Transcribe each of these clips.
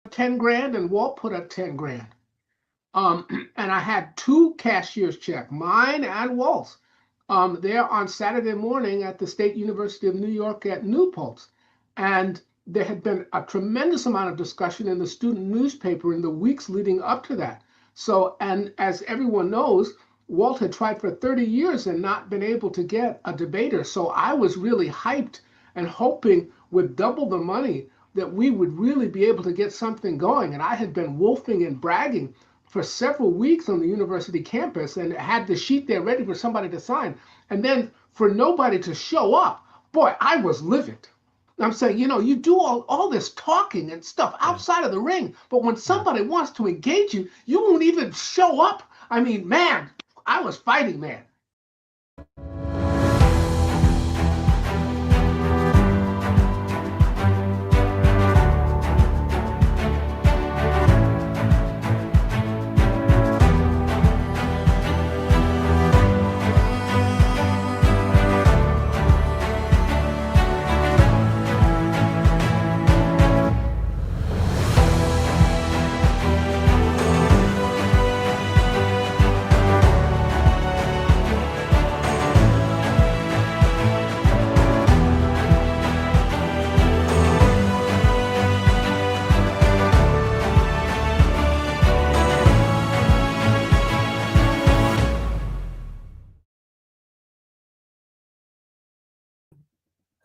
10 grand and Walt put up 10 grand. And I had two cashier's check, mine and Walt's, there on Saturday morning at the State University of New York at New Paltz. And there had been a tremendous amount of discussion in the student newspaper in the weeks leading up to that. So, and as everyone knows, Walt had tried for 30 years and not been able to get a debater. So I was really hyped and hoping with double the money that we would really be able to get something going. And I had been wolfing and bragging for several weeks on the university campus and had the sheet there ready for somebody to sign. And then for nobody to show up, boy, I was livid. I'm saying, you do all this talking and stuff outside of the ring, but when somebody wants to engage you, you won't even show up. I mean, man, I was fighting, man.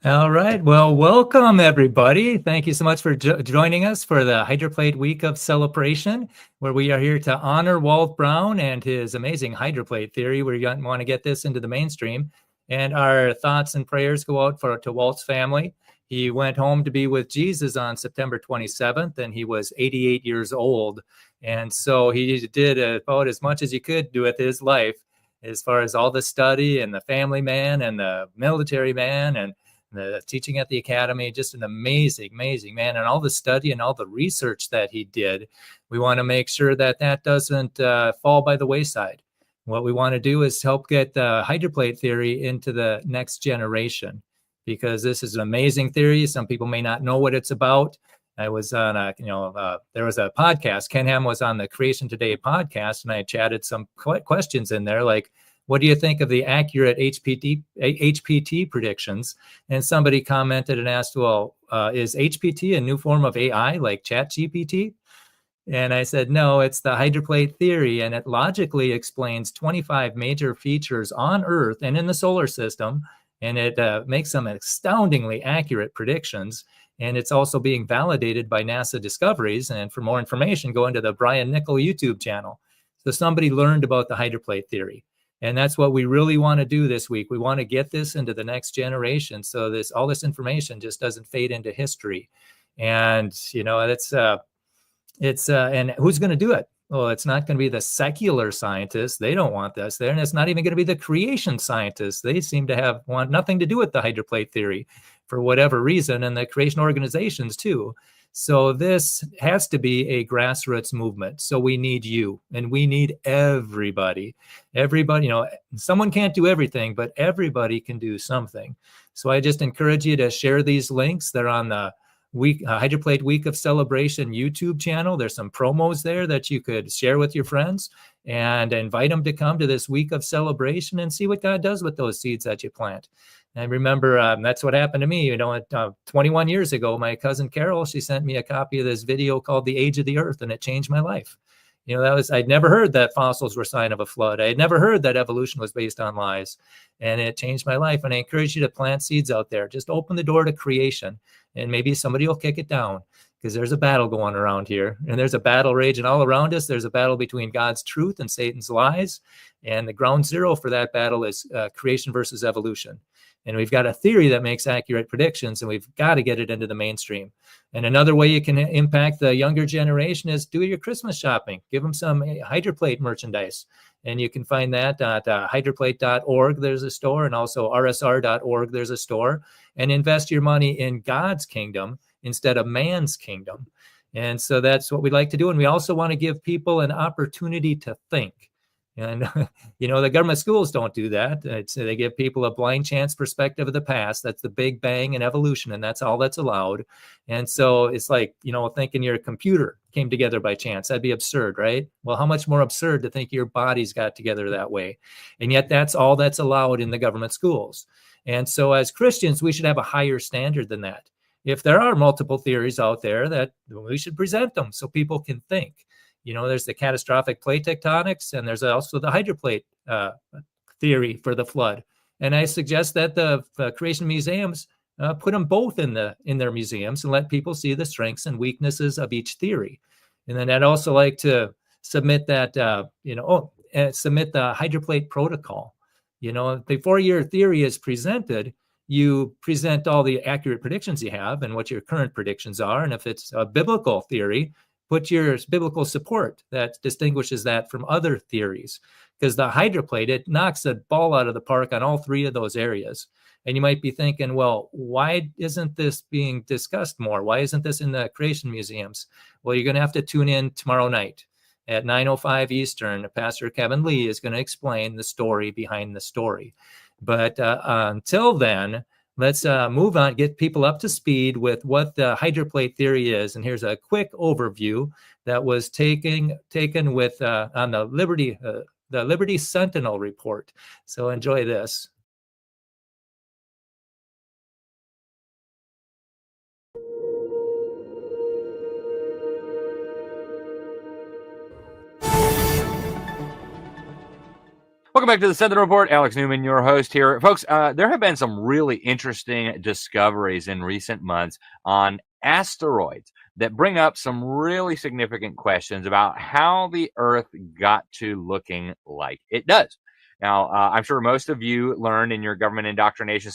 All right. Well, welcome, everybody. Thank you so much for joining us for the Hydroplate Week of Celebration, where we are here to honor Walt Brown and his amazing hydroplate theory. We want to get this into the mainstream. And our thoughts and prayers go out to Walt's family. He went home to be with Jesus on September 27th, and he was 88 years old. And so he did about as much as he could do with his life, as far as all the study and the family man and the military man and the teaching at the academy. Just an amazing man, and all the study and all the research that he did. We want to make sure that doesn't fall by the wayside. What we want to do is help get the hydroplate theory into the next generation, because this is an amazing theory. Some people may not know what it's about. I was on there was a podcast. Ken Ham was on the Creation Today podcast, and I chatted some questions in there, like, what do you think of the accurate HPT predictions? And somebody commented and asked, well, is HPT a new form of AI like ChatGPT? And I said, no, it's the hydroplate theory, and it logically explains 25 major features on Earth and in the solar system, and it makes some astoundingly accurate predictions. And it's also being validated by NASA discoveries. And for more information, go into the Brian Nickel YouTube channel. So somebody learned about the hydroplate theory. And that's what we really want to do this week. We want to get this into the next generation, so all this information just doesn't fade into history. And and who's going to do it? Well, it's not going to be the secular scientists. They don't want this there. And it's not even going to be the creation scientists. They seem to want nothing to do with the hydroplate theory for whatever reason, and the creation organizations too. So this has to be a grassroots movement. So we need you, and we need everybody. Everybody, someone can't do everything, but everybody can do something. So I just encourage you to share these links. They're on the Hydroplate Week of Celebration YouTube channel. There's some promos there that you could share with your friends and invite them to come to this week of celebration and see what God does with those seeds that you plant. And remember, that's what happened to me. 21 years ago, my cousin Carol, she sent me a copy of this video called The Age of the Earth, and it changed my life. I'd never heard that fossils were a sign of a flood. I had never heard that evolution was based on lies, and it changed my life. And I encourage you to plant seeds out there. Just open the door to creation, and maybe somebody will kick it down, because there's a battle going around here, and there's a battle raging all around us. There's a battle between God's truth and Satan's lies, and the ground zero for that battle is creation versus evolution. And we've got a theory that makes accurate predictions, and we've got to get it into the mainstream. And another way you can impact the younger generation is do your Christmas shopping. Give them some hydroplate merchandise. And you can find that at hydroplate.org. There's a store, and also rsr.org. There's a store. And invest your money in God's kingdom instead of man's kingdom. And so that's what we like to do. And we also want to give people an opportunity to think. And, the government schools don't do that. They give people a blind chance perspective of the past. That's the Big Bang and evolution, and that's all that's allowed. And so it's like, thinking your computer came together by chance. That'd be absurd, right? Well, how much more absurd to think your bodies got together that way? And yet that's all that's allowed in the government schools. And so as Christians, we should have a higher standard than that. If there are multiple theories out there, that we should present them so people can think. There's the catastrophic plate tectonics, and there's also the hydroplate theory for the flood. And I suggest that the creation museums put them both in their museums and let people see the strengths and weaknesses of each theory. And then I'd also like to submit that, submit the hydroplate protocol. Before your theory is presented, you present all the accurate predictions you have and what your current predictions are. And if it's a biblical theory, put your biblical support that distinguishes that from other theories. Because the hydroplate, it knocks the ball out of the park on all three of those areas. And you might be thinking, well, why isn't this being discussed more? Why isn't this in the creation museums? Well, you're going to have to tune in tomorrow night at 9:05 Eastern. Pastor Kevin Lea is going to explain the story behind the story. But until then, let's move on, get people up to speed with what the hydroplate theory is. And here's a quick overview that was taken with on the Liberty Sentinel report. So enjoy this. Welcome back to the Sentinel Report. Alex Newman, your host here. Folks, there have been some really interesting discoveries in recent months on asteroids that bring up some really significant questions about how the Earth got to looking like it does. Now, I'm sure most of you learned in your government indoctrination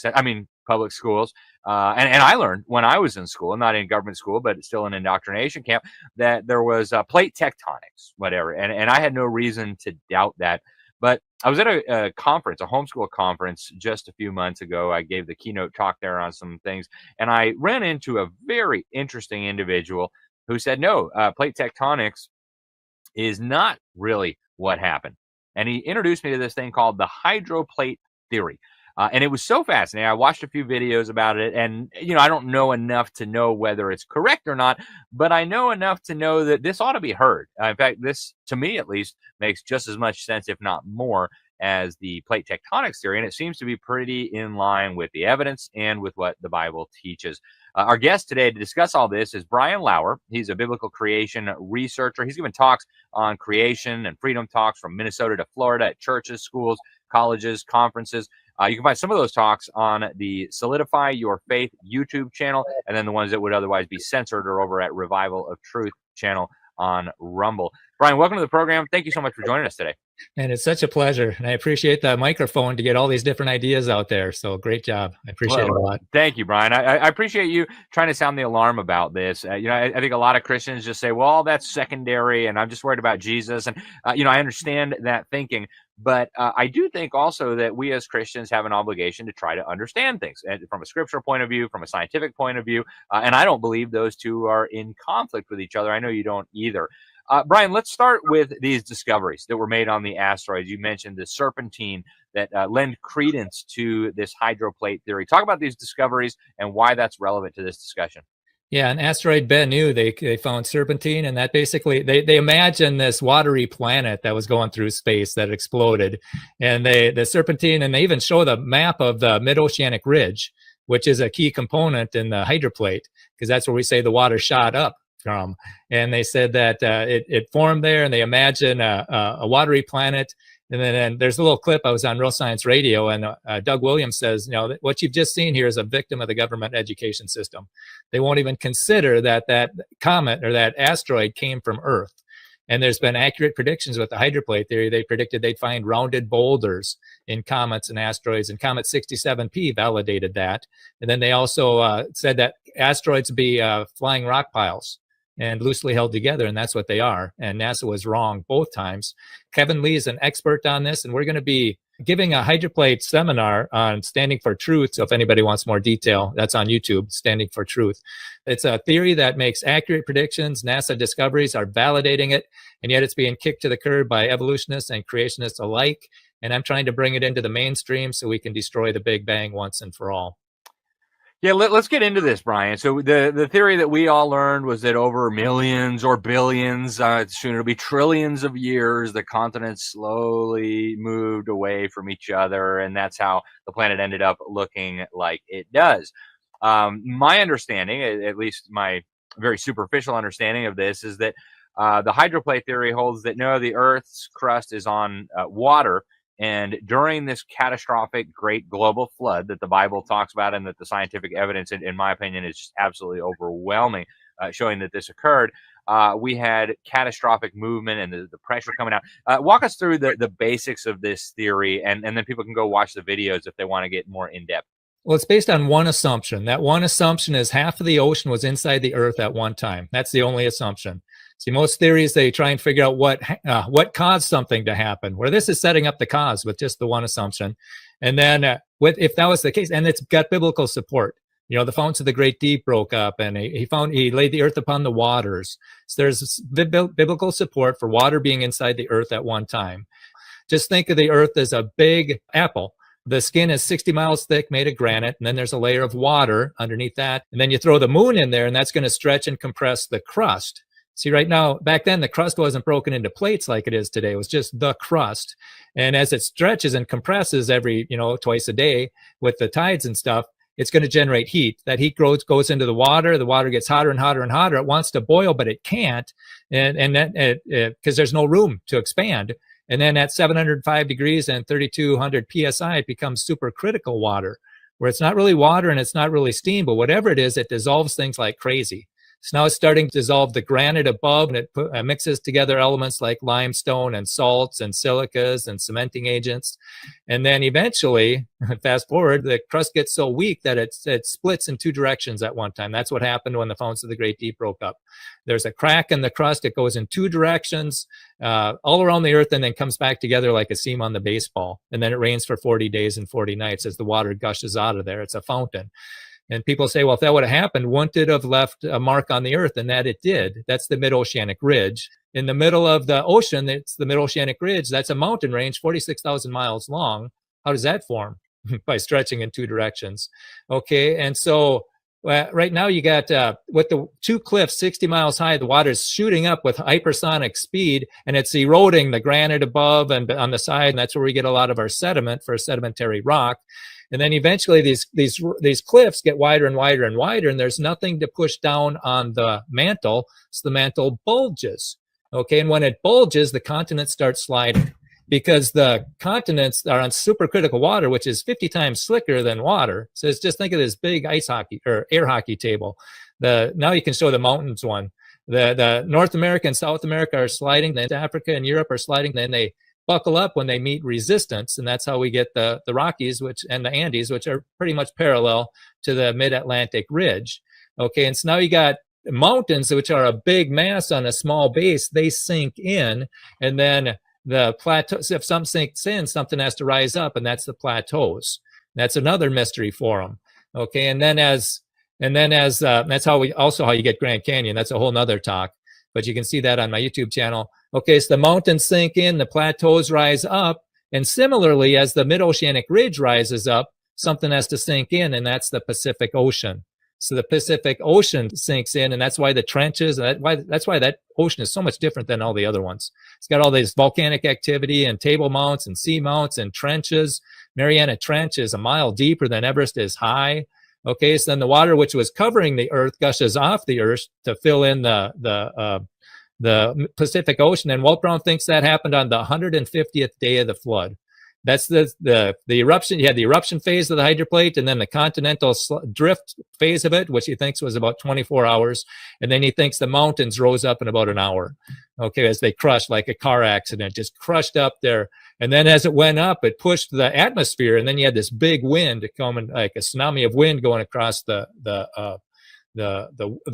public schools, and I learned when I was in school, not in government school, but still in indoctrination camp, that there was plate tectonics, whatever. And I had no reason to doubt that. But I was at a conference, a homeschool conference, just a few months ago. I gave the keynote talk there on some things, and I ran into a very interesting individual who said, no, plate tectonics is not really what happened. And he introduced me to this thing called the hydroplate theory. And it was so fascinating. I watched a few videos about it, and, I don't know enough to know whether it's correct or not, but I know enough to know that this ought to be heard. In fact, this, to me at least, makes just as much sense, if not more, as the plate tectonics theory. And it seems to be pretty in line with the evidence and with what the Bible teaches. Our guest today to discuss all this is Brian Lauer. He's a biblical creation researcher. He's given talks on creation and freedom talks from Minnesota to Florida at churches, schools, colleges, conferences. You can find some of those talks on the Solidify Your Faith YouTube channel, and then the ones that would otherwise be censored are over at Revival of Truth channel on Rumble. Brian, welcome to the program. Thank you so much for joining us today. And it's such a pleasure. And I appreciate the microphone to get all these different ideas out there. So great job. I appreciate it a lot. Thank you, Brian. I appreciate you trying to sound the alarm about this. I think a lot of Christians just say, well, that's secondary, and I'm just worried about Jesus. And, I understand that thinking. But I do think also that we as Christians have an obligation to try to understand things from a scriptural point of view, from a scientific point of view. And I don't believe those two are in conflict with each other. I know you don't either. Brian, let's start with these discoveries that were made on the asteroids. You mentioned the serpentine that lend credence to this hydroplate theory. Talk about these discoveries and why that's relevant to this discussion. Yeah, an asteroid Bennu, they found serpentine, and that basically, they imagine this watery planet that was going through space that exploded. And the serpentine, and they even show the map of the mid-oceanic ridge, which is a key component in the hydroplate, because that's where we say the water shot up from. And they said that it formed there, and they imagine a watery planet. And then there's a little clip. I was on Real Science Radio, and Doug Williams says, what you've just seen here is a victim of the government education system. They won't even consider that comet or that asteroid came from Earth. And there's been accurate predictions with the hydroplate theory. They predicted they'd find rounded boulders in comets and asteroids, and Comet 67P validated that. And then they also said that asteroids would be flying rock piles. and loosely held together, and that's what they are. And NASA was wrong both times. Kevin Lea is an expert on this, and we're going to be giving a Hydroplate seminar on Standing for Truth. So if anybody wants more detail, that's on YouTube, Standing for Truth. It's a theory that makes accurate predictions. NASA discoveries are validating it, and yet it's being kicked to the curb by evolutionists and creationists alike. And I'm trying to bring it into the mainstream so we can destroy the Big Bang once and for all. Yeah, let's get into this, Brian. So the theory that we all learned was that over millions or billions, soon it'll be trillions of years, the continents slowly moved away from each other, and that's how the planet ended up looking like it does. My understanding, at least my very superficial understanding of this, is that the hydroplate theory holds that no, the Earth's crust is on water. And during this catastrophic great global flood that the Bible talks about and that the scientific evidence, in my opinion, is just absolutely overwhelming, showing that this occurred, we had catastrophic movement and the pressure coming out. Walk us through the basics of this theory, and then people can go watch the videos if they want to get more in-depth. Well, it's based on one assumption. That one assumption is half of the ocean was inside the Earth at one time. That's the only assumption. See, most theories, they try and figure out what caused something to happen, where this is setting up the cause with just the one assumption. And then if that was the case, and it's got biblical support, the fountains of the great deep broke up, and he laid the earth upon the waters. So there's biblical support for water being inside the earth at one time. Just think of the earth as a big apple. The skin is 60 miles thick, made of granite, and then there's a layer of water underneath that. And then you throw the moon in there, and that's going to stretch and compress the crust. See, right now, back then, the crust wasn't broken into plates like it is today. It was just the crust. And as it stretches and compresses every, twice a day with the tides and stuff, it's going to generate heat. That heat goes into the water. The water gets hotter and hotter and hotter. It wants to boil, but it can't, and then because there's no room to expand. And then at 705 degrees and 3,200 psi, it becomes supercritical water, where it's not really water and it's not really steam, but whatever it is, it dissolves things like crazy. So now it's starting to dissolve the granite above, and it mixes together elements like limestone and salts and silicas and cementing agents. And then eventually, fast forward, the crust gets so weak that it splits in two directions at one time. That's what happened when the fountains of the Great Deep broke up. There's a crack in the crust. It goes in two directions all around the earth and then comes back together like a seam on the baseball. And then it rains for 40 days and 40 nights as the water gushes out of there. It's a fountain. And people say, well, if that would have happened, wouldn't it have left a mark on the earth? And that it did. That's the mid-oceanic ridge. In the middle of the ocean, it's the mid-oceanic ridge. That's a mountain range, 46,000 miles long. How does that form? By stretching in two directions. Okay, and so right now you got, with the two cliffs 60 miles high, the water is shooting up with hypersonic speed, and it's eroding the granite above and on the side, and that's where we get a lot of our sediment for sedimentary rock. And then eventually these cliffs get wider and wider and wider, and there's nothing to push down on the mantle, so the mantle bulges. Okay, and when it bulges, the continents start sliding because the continents are on supercritical water, which is 50 times slicker than water. So it's just think of this big ice hockey or air hockey table. Now you can show the mountains one. The North America and South America are sliding, then Africa and Europe are sliding, then they buckle up when they meet resistance, and that's how we get the Rockies and the Andes, which are pretty much parallel to the mid-Atlantic ridge. Okay, and so now you got mountains, which are a big mass on a small base. They sink in, and then the plateaus, if something sinks in, something has to rise up, and that's the plateaus. That's another mystery for them. Okay, and then as that's how you get Grand Canyon. That's a whole nother talk, but you can see that on my YouTube channel. Okay, so the mountains sink in, the plateaus rise up, and similarly, as the mid-oceanic ridge rises up, something has to sink in, and that's the Pacific Ocean. So the Pacific Ocean sinks in, and that's why the trenches, that's why that ocean is so much different than all the other ones. It's got all this volcanic activity and table mounts and sea mounts and trenches. Mariana Trench is a mile deeper than Everest is high. Okay, so then the water which was covering the earth gushes off the earth to fill in the Pacific Ocean, and Walt Brown thinks that happened on the 150th day of the flood. That's the eruption. You had the eruption phase of the hydroplate, and then the continental drift phase of it, which he thinks was about 24 hours. And then he thinks the mountains rose up in about an hour. Okay, as they crushed like a car accident, just crushed up there. And then as it went up, it pushed the atmosphere, and then you had this big wind coming, like a tsunami of wind going across the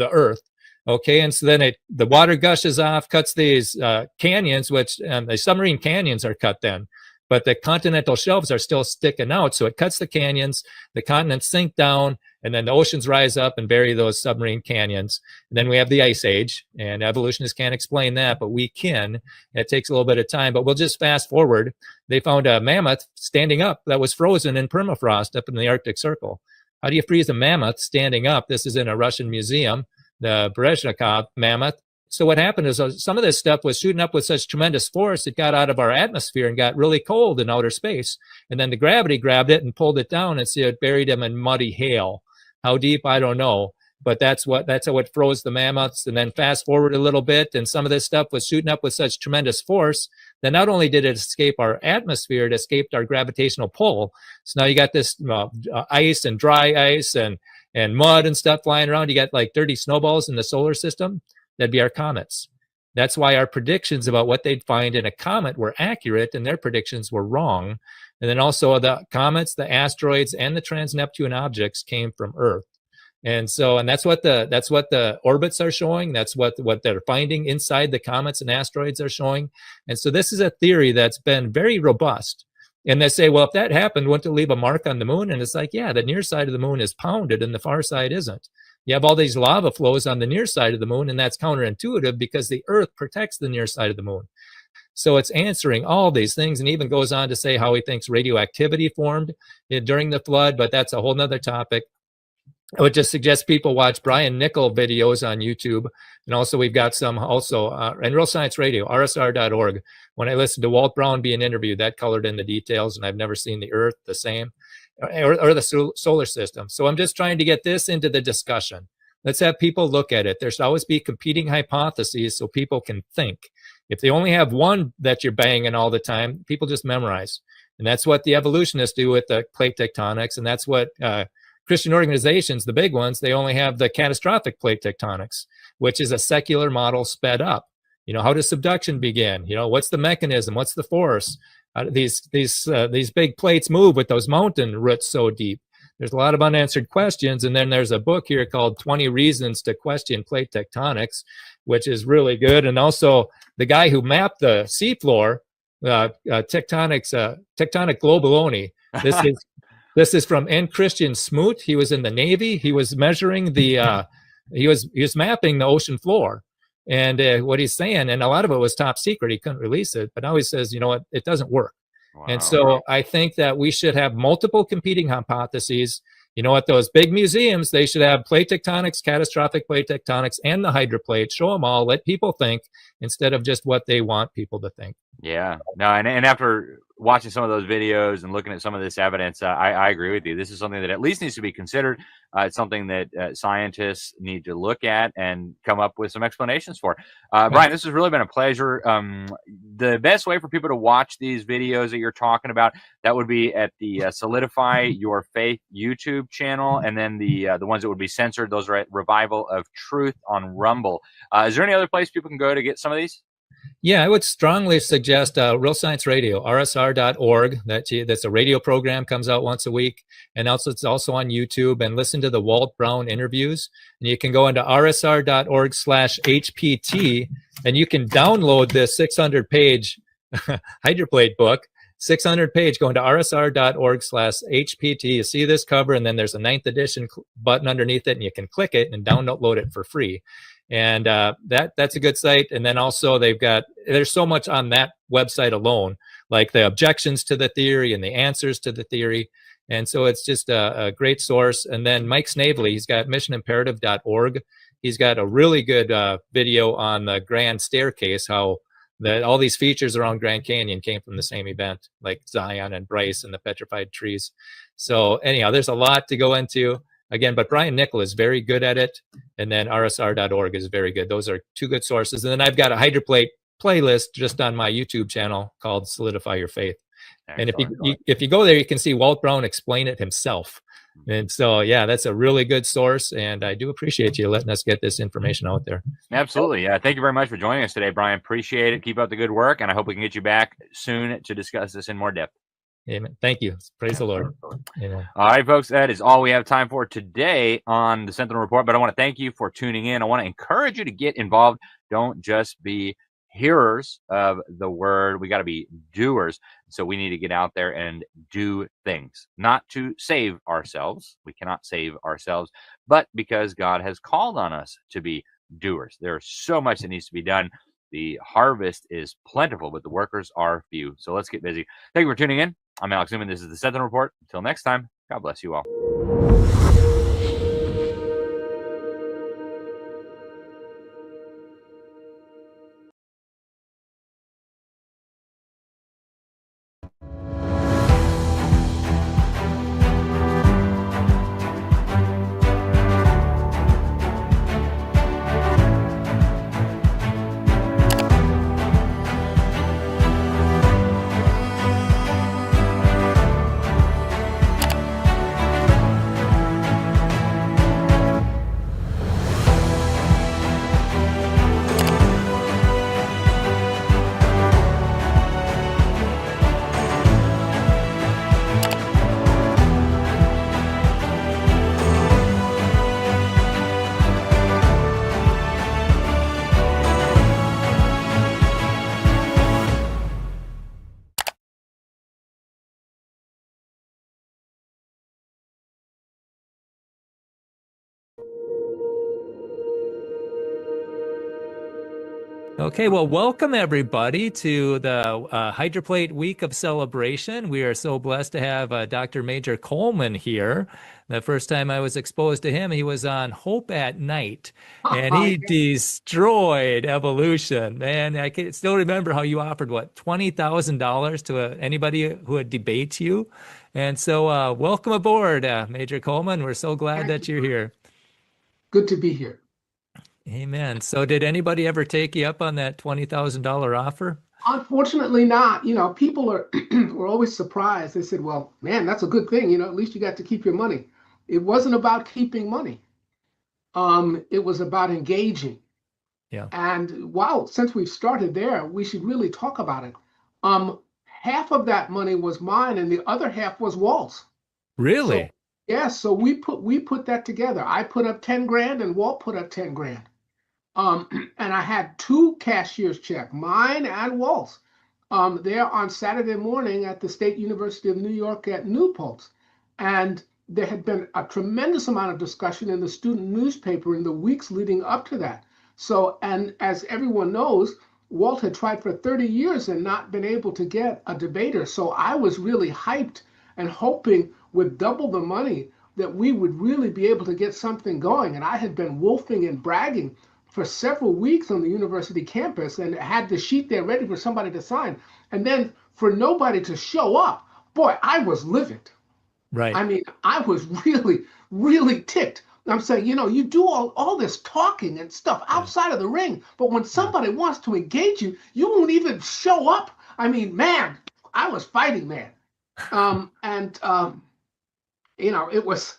earth. Okay, and so then the water gushes off, cuts these canyons, which the submarine canyons are cut then, but the continental shelves are still sticking out. So it cuts the canyons, the continents sink down, and then the oceans rise up and bury those submarine canyons. And then we have the ice age, and evolutionists can't explain that, but we can. It takes a little bit of time, but we'll just fast forward. They found a mammoth standing up that was frozen in permafrost up in the Arctic Circle. How do you freeze a mammoth standing up? This is in a Russian museum, the Berezhnikov mammoth. So what happened is some of this stuff was shooting up with such tremendous force, it got out of our atmosphere and got really cold in outer space. And then the gravity grabbed it and pulled it down, and so it buried them in muddy hail. How deep, I don't know. But that's how it froze the mammoths. And then fast forward a little bit, and some of this stuff was shooting up with such tremendous force that not only did it escape our atmosphere, it escaped our gravitational pull. So now you got this ice and dry ice and mud and stuff flying around. You got like dirty snowballs in the solar system. That'd be our comets. That's why our predictions about what they'd find in a comet were accurate and their predictions were wrong. And then also the comets, the asteroids, and the trans-Neptune objects came from Earth. And that's what the orbits are showing. That's what they're finding inside the comets and asteroids are showing. And so this is a theory that's been very robust. And they say, well, if that happened, wouldn't it leave a mark on the moon? And it's like, yeah, the near side of the moon is pounded and the far side isn't. You have all these lava flows on the near side of the moon, and that's counterintuitive because the Earth protects the near side of the moon. So it's answering all these things, and even goes on to say how he thinks radioactivity formed during the flood, but that's a whole nother topic. I would just suggest people watch Brian Nichol videos on YouTube. And also we've got some and Real Science Radio, rsr.org. When I listened to Walt Brown being interviewed, that colored in the details, and I've never seen the Earth the same. Or the solar system. So I'm just trying to get this into the discussion. Let's have people look at it. There should always be competing hypotheses so people can think. If they only have one that you're banging all the time, people just memorize. And that's what the evolutionists do with the plate tectonics. And that's what Christian organizations, the big ones, they only have the catastrophic plate tectonics, which is a secular model sped up. How does subduction begin? What's the mechanism? What's the force? These big plates move with those mountain roots so deep. There's a lot of unanswered questions. And then there's a book here called 20 Reasons to Question Plate Tectonics, which is really good. And also the guy who mapped the seafloor, Tectonic Globalone. This is from N. Christian Smoot. He was in the Navy. He was measuring he was mapping the ocean floor. And what he's saying, and a lot of it was top secret, he couldn't release it, but now he says, it doesn't work. Wow. And so I think that we should have multiple competing hypotheses. At those big museums, they should have plate tectonics, catastrophic plate tectonics, and the hydroplate. Show them all, let people think instead of just what they want people to think. Yeah, no, and after watching some of those videos and looking at some of this evidence, I agree with you. This is something that at least needs to be considered. It's something that scientists need to look at and come up with some explanations for. Brian, this has really been a pleasure. The best way for people to watch these videos that you're talking about, that would be at the Solidify Your Faith YouTube channel, and then the ones that would be censored, those are at Revival of Truth on Rumble. Is there any other place people can go to get some of these? Yeah, I would strongly suggest Real Science Radio, rsr.org. That's a radio program, comes out once a week. And also it's also on YouTube, and listen to the Walt Brown interviews. And you can go into rsr.org/HPT, and you can download this 600-page Hydroplate book, 600-page, go into rsr.org/HPT. You see this cover, and then there's a 9th edition button underneath it, and you can click it and download it for free. And that's a good site. And then also there's so much on that website alone, like the objections to the theory and the answers to the theory. And so it's just a great source. And then Mike Snavely, he's got missionimperative.org. He's got a really good video on the Grand Staircase, how all these features around Grand Canyon came from the same event, like Zion and Bryce and the petrified trees. So anyhow, there's a lot to go into. Again, but Brian Nichol is very good at it. And then rsr.org is very good. Those are two good sources. And then I've got a Hydroplate playlist just on my YouTube channel called Solidify Your Faith. Excellent. And if you go there, you can see Walt Brown explain it himself. And so, yeah, that's a really good source. And I do appreciate you letting us get this information out there. Absolutely. Yeah. Thank you very much for joining us today, Brian. Appreciate it. Keep up the good work. And I hope we can get you back soon to discuss this in more depth. Amen. Thank you. Praise the Lord. Amen. All right, folks, that is all we have time for today on the Sentinel Report. But I want to thank you for tuning in. I want to encourage you to get involved. Don't just be hearers of the word. We got to be doers. So we need to get out there and do things, not to save ourselves. We cannot save ourselves, but because God has called on us to be doers. There's so much that needs to be done. The harvest is plentiful, but the workers are few. So let's get busy. Thank you for tuning in. I'm Alex Newman. This is the Sentinel Report. Until next time, God bless you all. Okay, well, welcome everybody to the Hydroplate Week of Celebration. We are so blessed to have Dr. Major Coleman here. The first time I was exposed to him, he was on Hope at Night, and he destroyed evolution. Man, I can still remember how you offered, what, $20,000 to anybody who would debate you. And so welcome aboard, Major Coleman. We're so glad that you're here. Good to be here. Amen. So did anybody ever take you up on that $20,000 offer? Unfortunately not. People were always surprised. They said, well, man, that's a good thing. At least you got to keep your money. It wasn't about keeping money. It was about engaging. Yeah. And wow, since we've started there, we should really talk about it. Half of that money was mine and the other half was Walt's. Really? So we put that together. I put up 10 grand and Walt put up 10 grand. And I had two cashier's check, mine and Walt's, there on Saturday morning at the State University of New York at Newport. And there had been a tremendous amount of discussion in the student newspaper in the weeks leading up to that. So, and as everyone knows, Walt had tried for 30 years and not been able to get a debater. So I was really hyped and hoping with double the money that we would really be able to get something going. And I had been wolfing and bragging for several weeks on the university campus and had the sheet there ready for somebody to sign. And then for nobody to show up, boy, I was livid. Right. I mean, I was really, really ticked. I'm saying, you do all this talking and stuff outside of the ring, but when somebody wants to engage you, you won't even show up. I mean, man, I was fighting, man. It was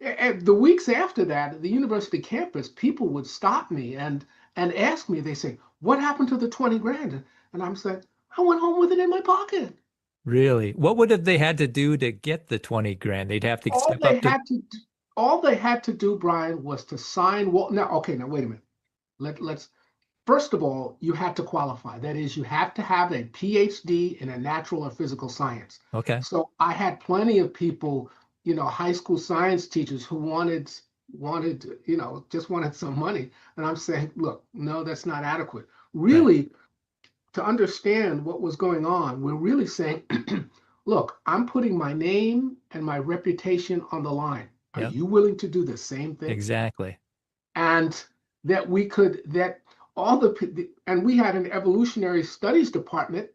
the weeks after that, at the university campus, people would stop me and ask me, they say, what happened to the 20 grand? And I'm saying, I went home with it in my pocket. Really? What would have they had to do to get the 20 grand? They'd have to step up to... All they had to do, Brian, was to sign. Well, now, wait a minute. Let's first of all, you have to qualify. That is, you have to have a PhD in a natural or physical science. Okay. So I had plenty of people, high school science teachers who wanted, just wanted some money. And I'm saying, look, no, that's not adequate. Really, to understand what was going on, we're really saying, look, I'm putting my name and my reputation on the line. Are you willing to do the same thing? Exactly. And that we could, and we had an evolutionary studies department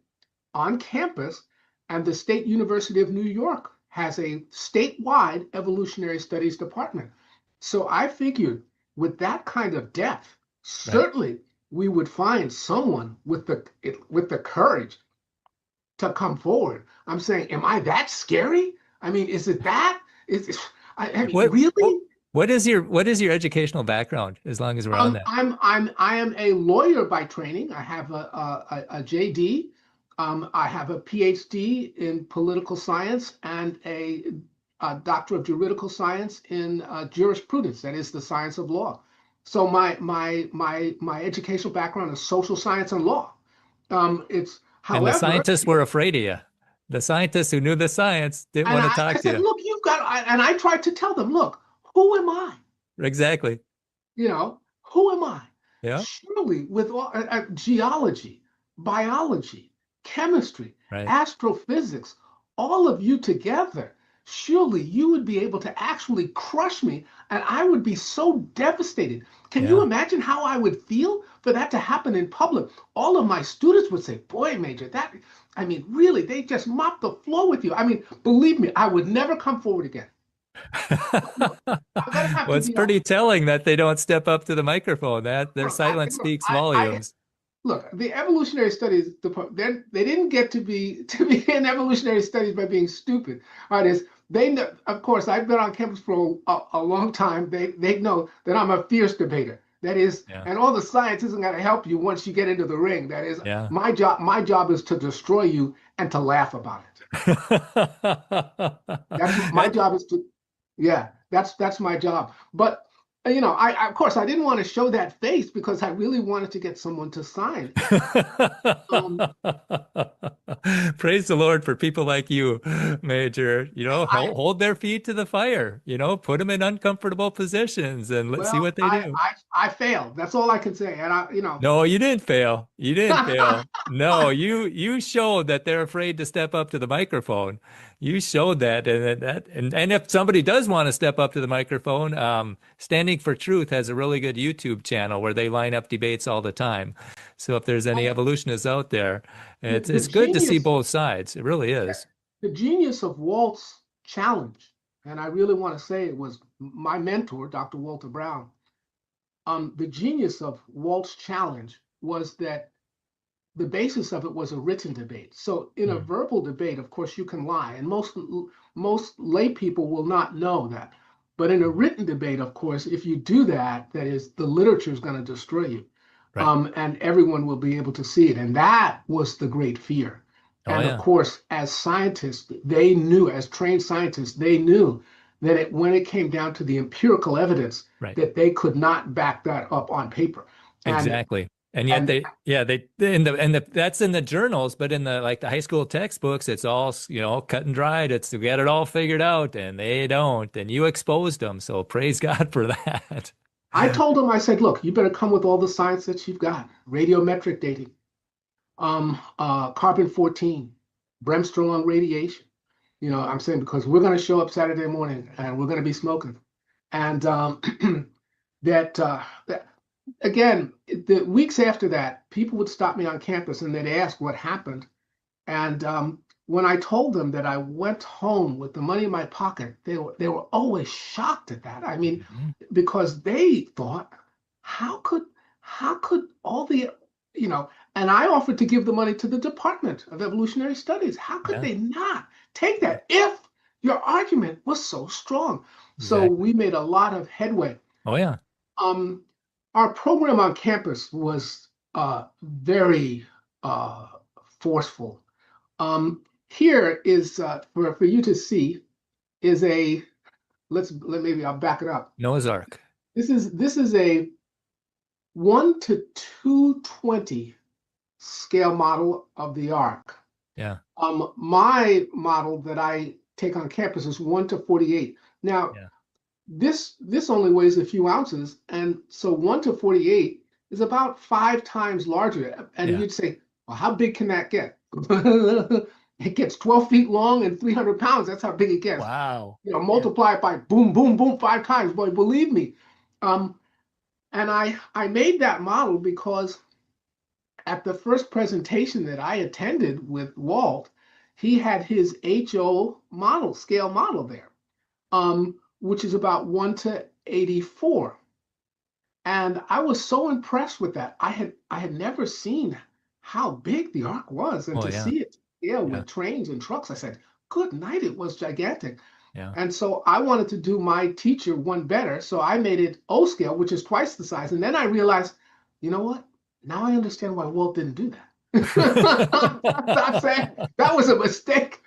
on campus, and the State University of New York has a statewide evolutionary studies department. So I figured with that kind of depth, certainly we would find someone with the courage to come forward. I'm saying, am I that scary? I mean, is it that? I mean, really? What is your educational background? As long as we're on that, I am a lawyer by training. I have a JD. I have a PhD in political science and a doctor of juridical science in jurisprudence, that is the science of law. So my educational background is social science and law. It's And the however, scientists were afraid of you. The scientists who knew the science didn't and want to I talk to said, you. look, you've got, and I tried to tell them, look, who am I? Exactly. You know, who am I? Yeah. Surely with all, geology, biology, chemistry, Right. astrophysics, all of you together, surely you would be able to actually crush me, and I would be so devastated. Can you Yeah. imagine how I would feel for that to happen in public? All of my students would say, boy, Major, that, I mean, really, they just mopped the floor with you. I mean, believe me, I would never come forward again. Look, I'm gonna have Well, to it's be honest. pretty telling that they don't step up to the microphone. That their Look, silence speaks volumes. look, the evolutionary studies department, they didn't get to be in evolutionary studies by being stupid. All right, is they know, of course, I've been on campus for a long time. They know that I'm a fierce debater. That is, Yeah. and all the science isn't going to help you once you get into the ring. That is, Yeah. my job. My job is to destroy you and to laugh about it. That's my That- job is to, yeah, that's my job. But I of course I didn't want to show that face because I really wanted to get someone to sign. Um, Praise the Lord for people like you, Major. I Hold their feet to the fire, put them in uncomfortable positions and let's see well, what they do. I failed. That's all I can say. And No, you didn't fail. You didn't fail. No, you showed that they're afraid to step up to the microphone. You showed that, and if somebody does want to step up to the microphone, Standing for Truth has a really good YouTube channel where they line up debates all the time. So if there's any evolutionists out there, the it's good to see genius, both sides. It really is. the genius of Walt's challenge, and I really want to say it was my mentor, Dr. Walter Brown. The genius of Walt's challenge was that the basis of it was a written debate. So in a Mm, verbal debate, of course, you can lie, and most lay people will not know that. But in a mm. written debate, of course, if you do that, that is, the literature is going to destroy you, Right. and everyone will be able to see it. And that was the great fear. Oh, And of yeah. course, as scientists, they knew, as trained scientists, they knew that when it came down to the empirical evidence, Right. that they could not back that up on paper. And Exactly. And yet and they that's in the journals, but in the high school textbooks, it's all, cut and dried. We got it all figured out and they don't. And you exposed them. So praise God for that. I told him, I said, look, you better come with all the science that you've got, radiometric dating, carbon 14, Bremsstrahlung radiation. I'm saying because we're going to show up Saturday morning and we're going to be smoking. And that again, the weeks after that, people would stop me on campus and they'd ask what happened. And when I told them that I went home with the money in my pocket, they were always shocked at that. I mean, Mhm. because they thought, how could all the and I offered to give the money to the Department of Evolutionary Studies. How could Yeah, they not take that if your argument was so strong? So exactly. we made a lot of headway. Oh, yeah. Um, our program on campus was very forceful. Here is for you to see is a maybe I'll back it up. Noah's Ark. This is a 1 to 220 scale model of the arc. Yeah. My model that I take on campus is 1 to 48. Now, Yeah. this only weighs a few ounces, and so 1 to 48 is about 5 times larger. And Yeah. you'd say, well, how big can that get? It gets 12 feet long and 300 pounds. That's how big it gets. Wow. Multiply it by boom, boom, boom 5 times. Boy, believe me. And I made that model because at the first presentation that I attended with Walt, he had his HO model, scale model there, which is about 1 to 84. And I was so impressed with that. I had never seen how big the ark was, and Oh, to yeah. see it Yeah. with trains and trucks, I said, good night, it was gigantic. Yeah. And so I wanted to do my teacher one better. So I made it O scale, which is twice the size. And then I realized, you know what? Now I understand why Walt didn't do that. Stop saying that was a mistake.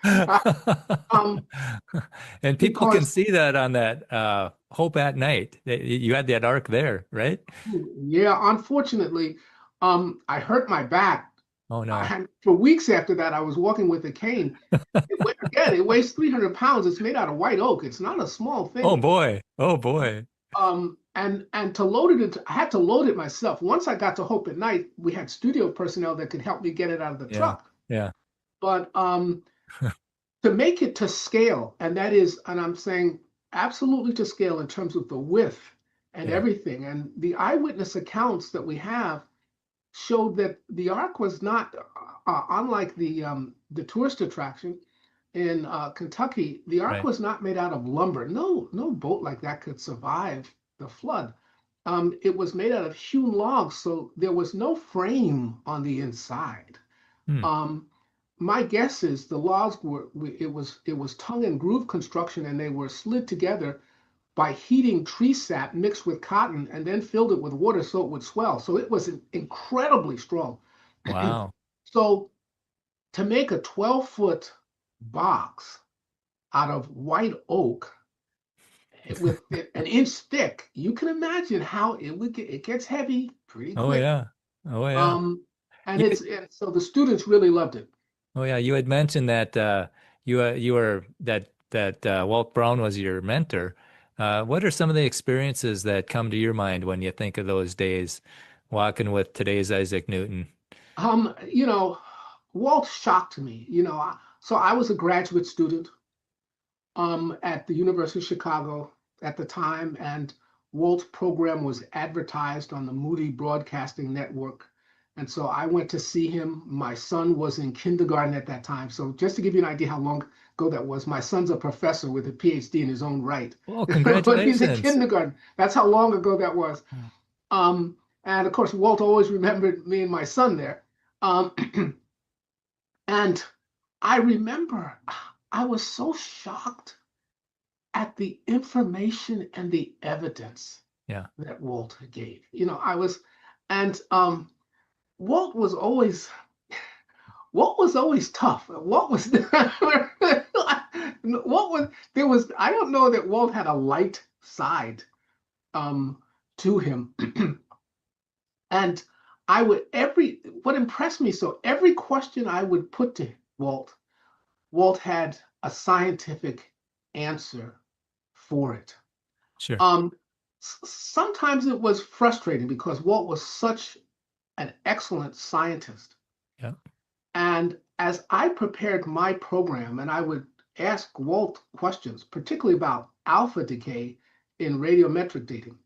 And people can see that on that Hope at Night. You had that arc there, right? Yeah, unfortunately, I hurt my back. Oh no. And for weeks after that, I was walking with a cane. It weighs 300 pounds. It's made out of white oak. It's not a small thing. Oh boy. Oh boy. And to load it, I had to load it myself. Once I got to Hope at Night, we had studio personnel that could help me get it out of the truck. Yeah. But to make it to scale, and I'm saying absolutely to scale in terms of the width and everything. And the eyewitness accounts that we have showed that the Ark was not, unlike the tourist attraction in Kentucky, the Ark was not made out of lumber. No boat like that could survive the flood. It was made out of hewn logs, so there was no frame on the inside. My guess is the logs it was tongue and groove construction, and they were slid together by heating tree sap mixed with cotton and then filled it with water so it would swell. So it was incredibly strong. Wow. So to make a 12-foot box out of white oak with an inch thick, you can imagine how it gets heavy pretty quick. Oh yeah. And so the students really loved it. Oh yeah, you had mentioned that you were that Walt Brown was your mentor. What are some of the experiences that come to your mind when you think of those days walking with today's Isaac Newton? Walt shocked me. So I was a graduate student at the University of Chicago at the time, and Walt's program was advertised on the Moody Broadcasting Network. And so I went to see him. My son was in kindergarten at that time. So just to give you an idea how long ago that was, my son's a professor with a PhD in his own right. Well, congratulations. But he's in kindergarten. That's how long ago that was. And of course, Walt always remembered me and my son there. And I remember I was so shocked at the information and the evidence that Walt gave. Walt was always tough. I don't know that Walt had a light side to him. And what impressed me, so every question I would put to Walt had a scientific answer for it. Sure. Sometimes it was frustrating because Walt was such an excellent scientist. Yeah. And as I prepared my program, and I would ask Walt questions, particularly about alpha decay in radiometric dating.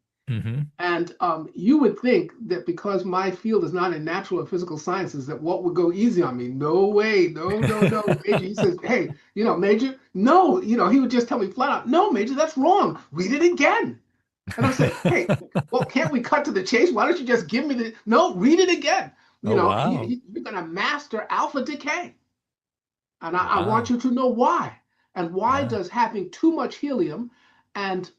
And you would think that because my field is not in natural or physical sciences, that Walt would go easy on me. No way, no, Major. He says, hey, Major, no, he would just tell me flat out, no, Major, that's wrong. Read it again. And I said, hey, well, can't we cut to the chase? Why don't you just give me no, read it again. You're going to master alpha decay. And I want you to know why. And why does having too much helium and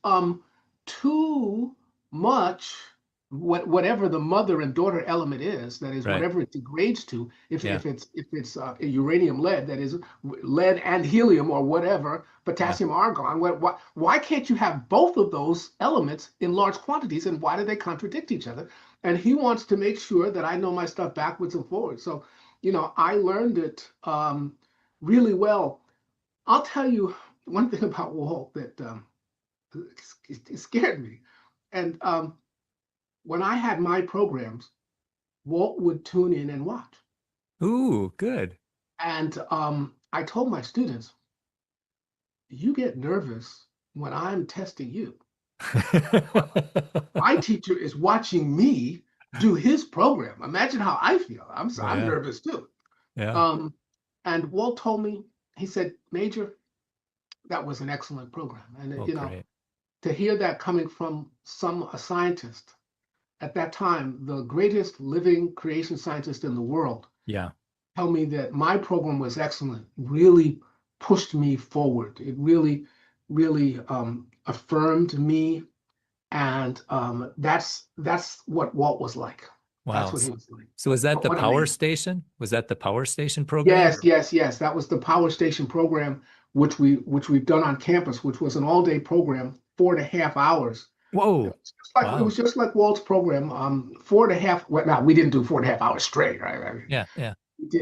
too much, whatever the mother and daughter element is, that is whatever it degrades to, if it's uranium lead, that is lead and helium or whatever, potassium argon, why can't you have both of those elements in large quantities, and why do they contradict each other? And he wants to make sure that I know my stuff backwards and forwards. So, I learned it really well. I'll tell you one thing about Walt that it scared me. And when I had my programs, Walt would tune in and watch. Ooh, good. And I told my students, you get nervous when I'm testing you. My teacher is watching me do his program. Imagine how I feel. I'm nervous too. Yeah. And Walt told me, he said, Major, that was an excellent program. And great. To hear that coming from a scientist at that time, the greatest living creation scientist in the world, tell me that my program was excellent, really pushed me forward. It really, really affirmed me. And that's what Walt was like. Wow. That's what he was doing. So was that But the what power amazing. station? Was that the power station program? Yes. That was the Power Station program, which we've done on campus, which was an all-day program, 4.5 hours. Whoa. It Wow. was just like Walt's program, 4.5. Well, no, we didn't do 4.5 hours straight, right? Yeah. Yeah.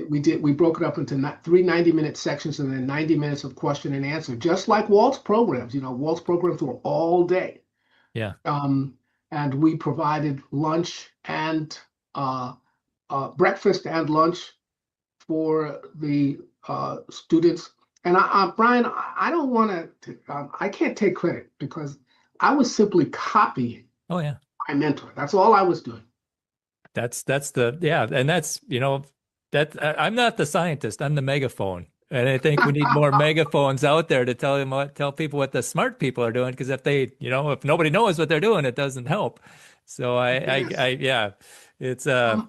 We broke it up into three 90-minute sections and then 90 minutes of question and answer, just like Walt's programs. Walt's programs were all day. Yeah. And we provided lunch and breakfast and lunch for the students. And Brian, I don't want to, I can't take credit because I was simply copying Oh yeah. my mentor. That's all I was doing. That's yeah. And that's, I'm not the scientist, I'm the megaphone. And I think we need more megaphones out there to tell people what the smart people are doing. Because if they, if nobody knows what they're doing, it doesn't help. So yeah, it's Walt,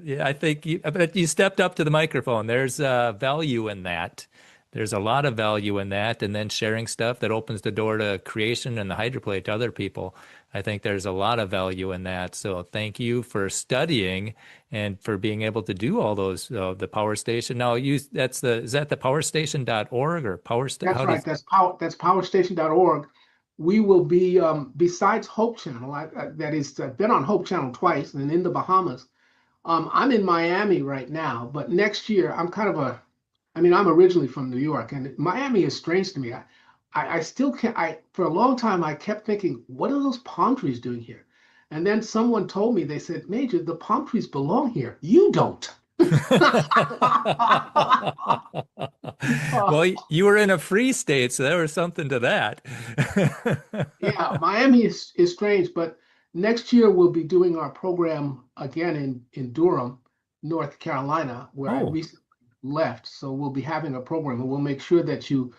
yeah, I think but you stepped up to the microphone. There's value in that. There's a lot of value in that, and then sharing stuff that opens the door to creation and the Hydroplate to other people. I think there's a lot of value in that. So thank you for studying and for being able to do all those, the power station. Now, is that the powerstation.org or power station? that's right. That's powerstation.org. We will be, besides Hope Channel, that is, I've been on Hope Channel twice and in the Bahamas. I'm in Miami right now, but next year I'm I'm originally from New York, and Miami is strange to me. I still can't, for a long time, I kept thinking, what are those palm trees doing here? And then someone told me, they said, Major, the palm trees belong here. You don't. Well, you were in a free state, so there was something to that. Yeah, Miami is strange, but next year we'll be doing our program again in Durham, North Carolina, where I recently left. So we'll be having a program, and we'll make sure that you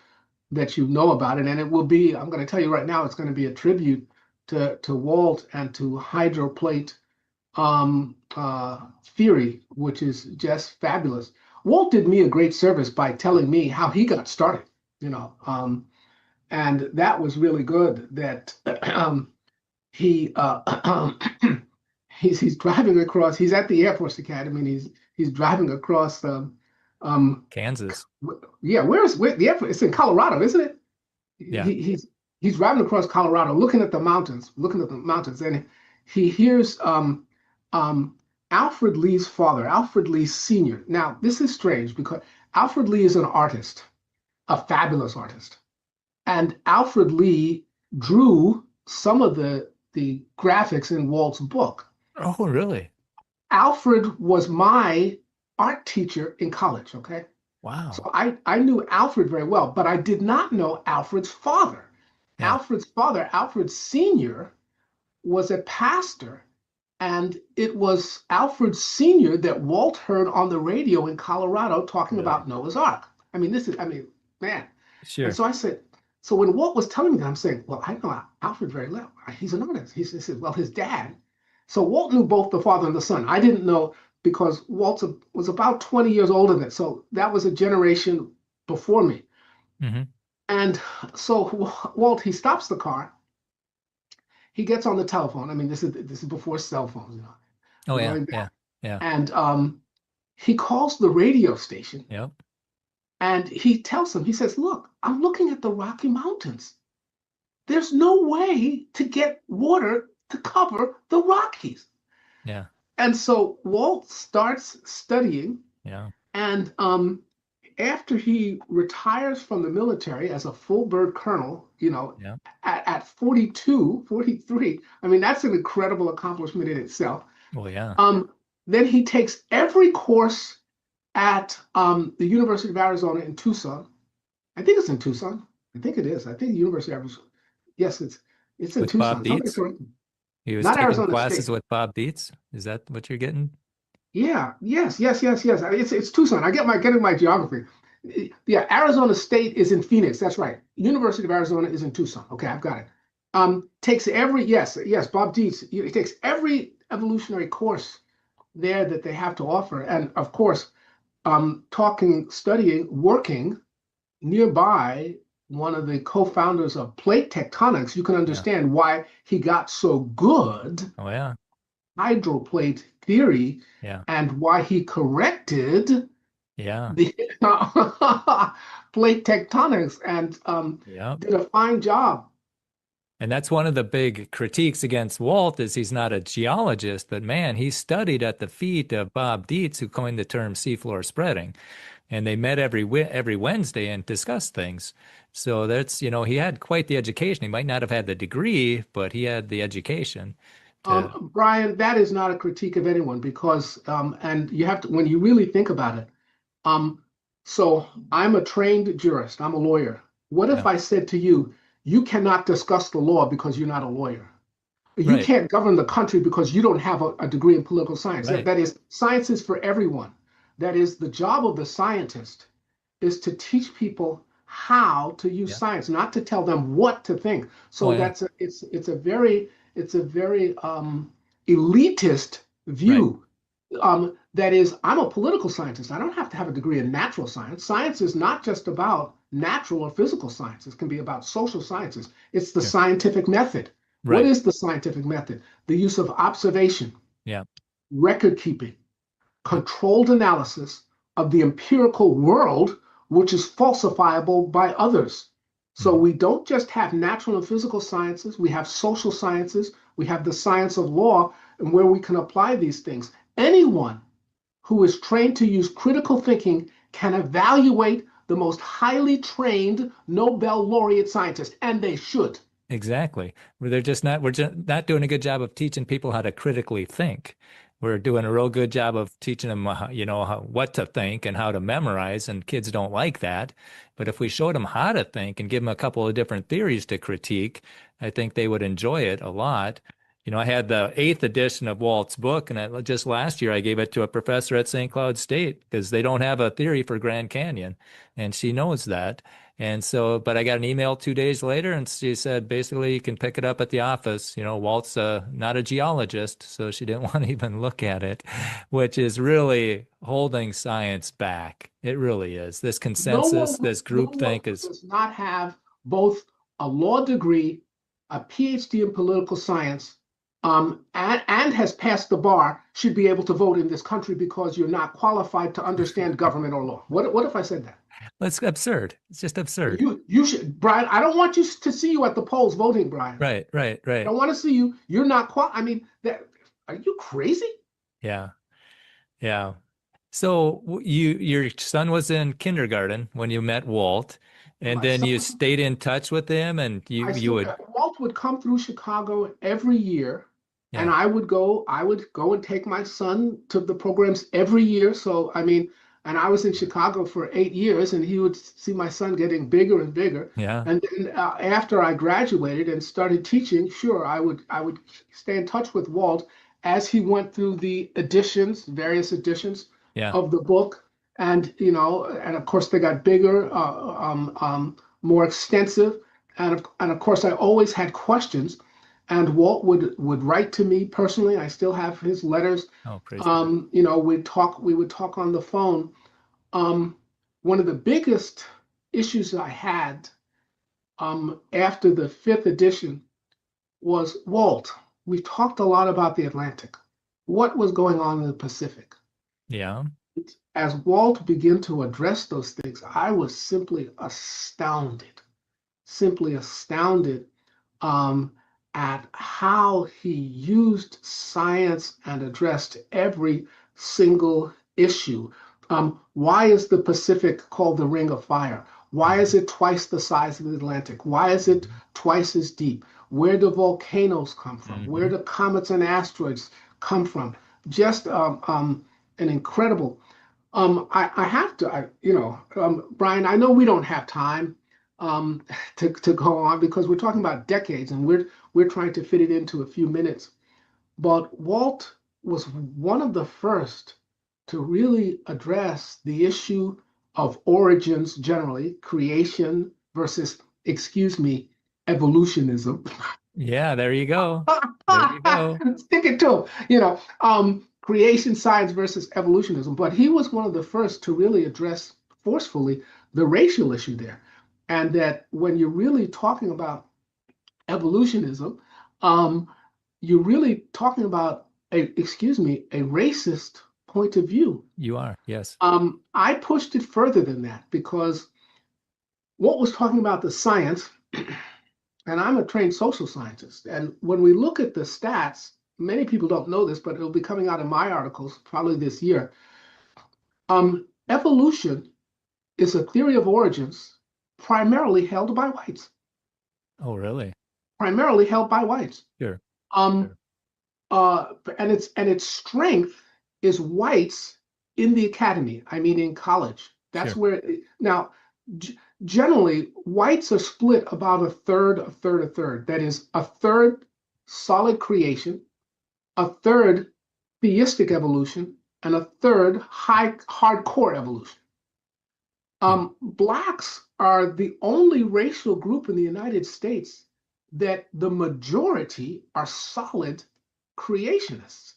know about it. And it will be, I'm going to tell you right now, it's going to be a tribute to Walt and to Hydroplate theory, which is just fabulous. Walt did me a great service by telling me how he got started, and that was really good. That he he's driving across. He's at the Air Force Academy, and he's driving across Kansas. Yeah, where the Air Force? It's in Colorado, isn't it? Yeah. He's driving across Colorado, looking at the mountains, and he hears Alfred Lee's father, Alfred Lee Sr. Now, this is strange because Alfred Lee is an artist, a fabulous artist. And Alfred Lee drew some of the graphics in Walt's book. Oh, really? Alfred was my art teacher in college, okay? Wow. So I knew Alfred very well, but I did not know Alfred's father. Yeah. Alfred's father, Alfred Sr., was a pastor. And it was Alfred Sr. that Walt heard on the radio in Colorado talking about Noah's Ark. Man. Sure. And so I said, so when Walt was telling me that, I'm saying, well, I know Alfred very well. He's an artist. He said, well, his dad. So Walt knew both the father and the son. I didn't know because Walt was about 20 years older than that. So that was a generation before me. Mm-hmm. And so Walt, he stops the car. He gets on the telephone. This is before cell phones, Oh yeah. And he calls the radio station. Yep. And he tells them, he says, look, I'm looking at the Rocky Mountains. There's no way to get water to cover the Rockies. Yeah. And so Walt starts studying. Yeah. And after he retires from the military as a full bird colonel, at 42, 43, that's an incredible accomplishment in itself. Well, yeah. Then he takes every course at the University of Arizona in Tucson. I think it's in Tucson. I think it is. I think the University of Arizona. Yes, it's in with Tucson. Bob Dietz? He was Not taking Arizona classes State. with Bob Dietz. Is that what you're getting? Yeah. Yes. It's Tucson. Getting my geography. Yeah, Arizona State is in Phoenix. That's right. University of Arizona is in Tucson. Okay, I've got it. Takes every Bob Dietz. He takes every evolutionary course there that they have to offer, and of course, studying, working nearby one of the co-founders of plate tectonics. You can understand why he got so good. Oh yeah. hydroplate theory Yeah. and why he corrected Yeah. the plate tectonics and Yep. did a fine job. And that's one of the big critiques against Walt is he's not a geologist, but man, he studied at the feet of Bob Dietz, who coined the term seafloor spreading. And they met every Wednesday and discussed things. So that's, he had quite the education. He might not have had the degree, but he had the education to, Brian, that is not a critique of anyone because, and you have to, when you really think about it, so I'm a trained jurist, I'm a lawyer. What if yeah, I said to you, you cannot discuss the law because you're not a lawyer? You right, can't govern the country because you don't have a degree in political science. right, That is, science is for everyone. That is, the job of the scientist is to teach people how to use yeah, science, not to tell them what to think. oh So yeah, it's a very elitist right, view. That is, I'm a political scientist. I don't have to have a degree in natural science. Science is not just about natural or physical sciences. It can be about social sciences. It's the yeah, scientific method. What right, is the scientific method? The use of observation, yeah, record keeping, yep, controlled analysis of the empirical world, which is falsifiable by others. So mhm, we don't just have natural and physical sciences, we have social sciences, we have the science of law, and where we can apply these things. Anyone who is trained to use critical thinking can evaluate the most highly trained Nobel laureate scientists, and they should. exactly. We're just not doing a good job of teaching people how to critically think. We're doing a real good job of teaching them, what to think and how to memorize, and kids don't like that. But if we showed them how to think and give them a couple of different theories to critique, I think they would enjoy it a lot. I had the 8th edition of Walt's book, and just last year I gave it to a professor at St. Cloud State because they don't have a theory for Grand Canyon, and she knows that. And so, but I got an email 2 days later, and she said basically you can pick it up at the office. Walt's not a geologist, so she didn't want to even look at it, which is really holding science back. It really is. This consensus, this No one groupthink who is, does not have both a law degree, a PhD in political science, and has passed the bar should be able to vote in this country because you're not qualified to understand government or law. What if I said that? it's absurd. It's just absurd. You should, Brian. I don't want you to see you at the polls voting, Brian. Right, right, I right. don't want to see you. You're not I mean, that are you crazy? Yeah, yeah. So your son was in kindergarten when you met Walt, and My then you son, stayed in touch with him, and I you still would, Walt would come through Chicago every year, and yeah, I would go and take my son to the programs every year. So I mean, and I was in Chicago for 8 years, and he would see my son getting bigger and bigger. yeah, And then after I graduated and started teaching, sure, I would stay in touch with Walt as he went through the editions, various editions yeah. of the book, and and of course they got bigger, more extensive, and of course I always had questions, and Walt would write to me personally. I still have his letters. Oh, praise God. We would talk on the phone. Um, One of the biggest issues I had after the fifth edition was Walt. We talked a lot about the Atlantic. What was going on in the Pacific? Yeah. As Walt began to address those things, I was simply astounded at how he used science and addressed every single issue. Why is the Pacific called the Ring of Fire? Why is Mhm. it twice the size of the Atlantic? Why is it Mhm. twice as deep? Where do volcanoes come from? Where Mhm. do comets and asteroids come from? Just an incredible. I have to, Brian, I know we don't have time um, to go on because we're talking about decades and we're trying to fit it into a few minutes. But Walt was one of the first to really address the issue of origins generally, creation versus, excuse me, evolutionism. Yeah, there you go. There you go. Stick it to him, creation science versus evolutionism. But he was one of the first to really address forcefully the racial issue there. And that when you're really talking about evolutionism, you're really talking about a racist point of view. You are, yes. I pushed it further than that because what was talking about the science, and I'm a trained social scientist, and when we look at the stats, many people don't know this, but it'll be coming out in my articles probably this year. Evolution is a theory of origins primarily held by whites. Oh, really? Primarily held by whites. Sure. And its strength is whites in the academy. I mean, in college. That's Sure. where now generally whites are split about a third, a third, a third. That is a third solid creation, a third theistic evolution, and a third hardcore evolution. Blacks are the only racial group in the United States that the majority are solid creationists.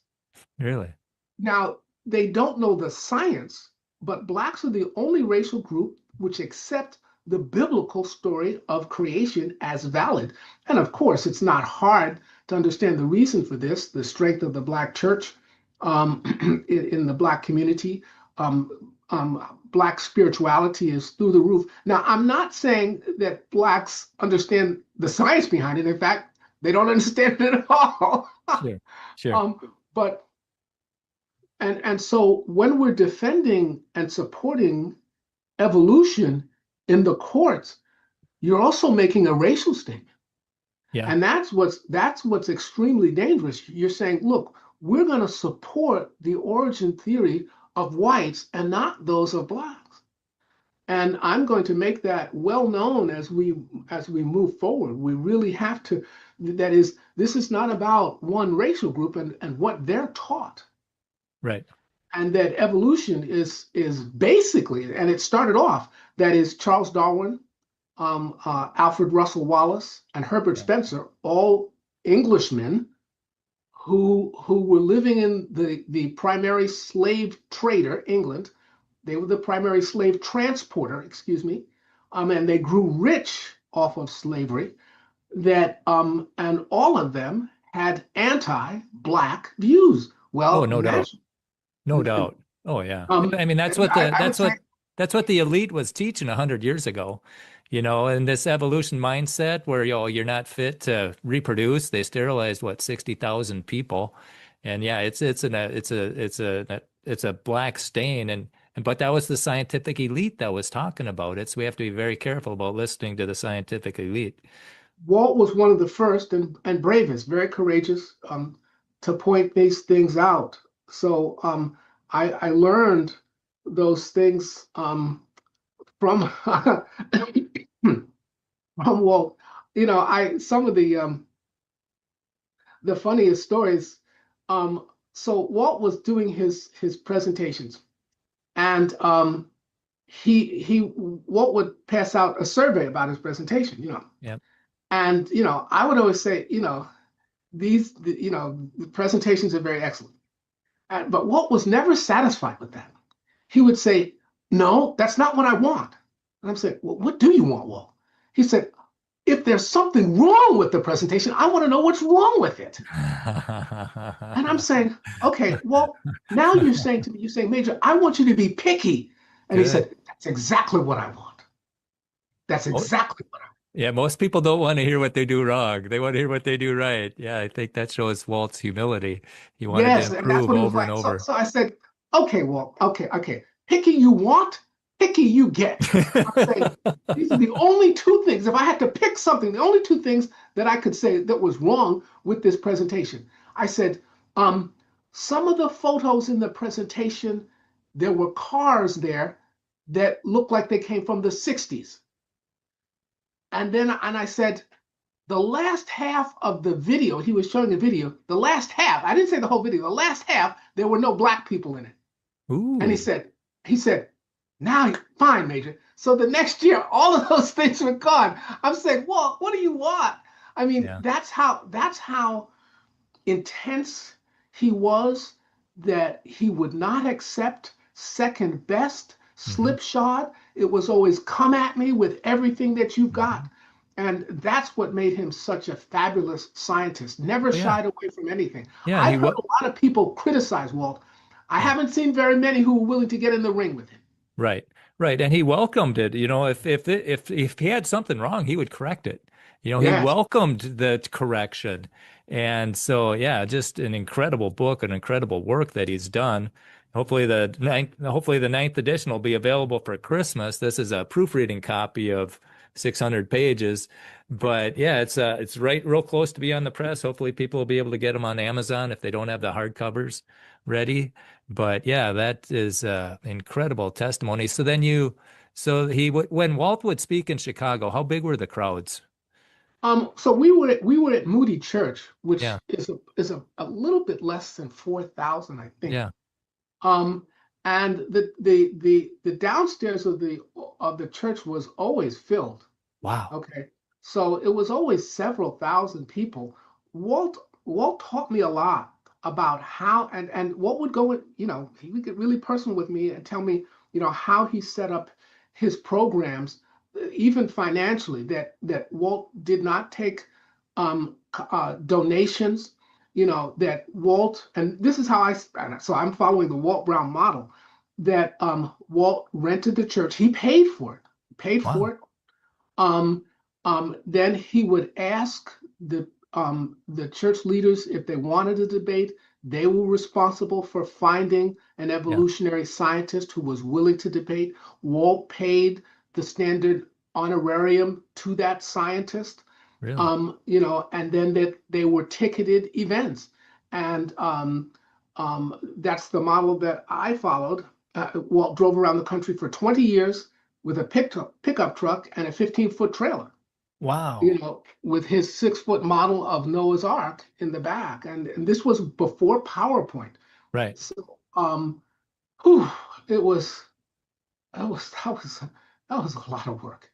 Really? Now, they don't know the science, but blacks are the only racial group which accept the biblical story of creation as valid. And of course, it's not hard to understand the reason for this, the strength of the Black church in the Black community. Black spirituality is through the roof. Now, I'm not saying that Blacks understand the science behind it. In fact, they don't understand it at all. Sure. So when we're defending and supporting evolution in the courts, you're also making a racial statement. Yeah. And that's what's extremely dangerous. You're saying, look, we're going to support the origin theory of whites and not those of blacks. And I'm going to make that well known as we move forward. We really have to. That is, this is not about one racial group and what they're taught. Right. And that evolution is basically, and it started off, that is Charles Darwin, Alfred Russell Wallace, and Herbert Spencer, all Englishmen who were living in the primary slave trader, England. They were the primary slave transporter, and they grew rich off of slavery. And all of them had anti-Black views. Well, no doubt. No doubt. Oh yeah. I mean, that's what the elite was teaching 100 years ago, and this evolution mindset where you're not fit to reproduce. They sterilized 60,000 people, and yeah, it's a black stain, but that was the scientific elite that was talking about it. So we have to be very careful about listening to the scientific elite. Walt was one of the first and bravest, very courageous, to point these things out. So I learned those things from Walt. Some of the funniest stories. So Walt was doing his presentations, and Walt would pass out a survey about his presentation. Yeah. And I would always say, the presentations are very excellent. But Walt was never satisfied with that. He would say, no, that's not what I want. And I'm saying, well, what do you want, Walt? He said, if there's something wrong with the presentation, I want to know what's wrong with it. And I'm saying, okay, well, now you're saying to me, Major, I want you to be picky. And He said, that's exactly what I want. That's exactly what I want. Yeah, most people don't want to hear what they do wrong. They want to hear what they do right. Yeah, I think that shows Walt's humility. He wanted to improve over and over. So I said, okay, Walt, okay. Picky you want, picky you get. I'm saying, these are the only two things. If I had to pick something, the only two things that I could say that was wrong with this presentation. I said, some of the photos in the presentation, there were cars there that looked like they came from the 60s. And I said, the last half of the video, he was showing a video, the last half, I didn't say the whole video, the last half, there were no Black people in it. Ooh. And he said, now, fine, Major. So the next year, all of those things were gone. I'm saying, well, what do you want? I mean, that's how intense he was, that he would not accept second best, slipshod. It was always come at me with everything that you've got. And that's what made him such a fabulous scientist. Never Yeah. shied away from anything. Yeah. And I've heard a lot of people criticize Walt. I Yeah. haven't seen very many who were willing to get in the ring with him. Right. Right. And he welcomed it. If he had something wrong, he would correct it. He Yes. welcomed the correction. And so, yeah, just an incredible book, an incredible work that he's done. Hopefully the ninth edition will be available for Christmas. This is a proofreading copy of 600 pages, but yeah, it's right real close to be on the press. Hopefully people will be able to get them on Amazon if they don't have the hardcovers ready. But yeah, that is incredible testimony. When Walt would speak in Chicago, how big were the crowds? So we were at Moody Church, which Yeah, is a little bit less than 4,000, I think. yeah. Um, and the downstairs of the church was always filled. Wow. Okay, so it was always several thousand people. Walt taught me a lot about how and what would go in, he would get really personal with me and tell me, how he set up his programs, even financially, that Walt did not take donations, that Walt, and this is how so I'm following the Walt Brown model, that Walt rented the church. He paid for it, paid Wow. for it. Then he would ask the church leaders if they wanted a debate. They were responsible for finding an evolutionary scientist who was willing to debate. Walt paid the standard honorarium to that scientist. Really? And then they were ticketed events. And that's the model that I followed. Walt drove around the country for 20 years with a pickup truck and a 15-foot trailer. Wow. With his 6-foot model of Noah's Ark in the back. And this was before PowerPoint. Right. So, it was that was a lot of work.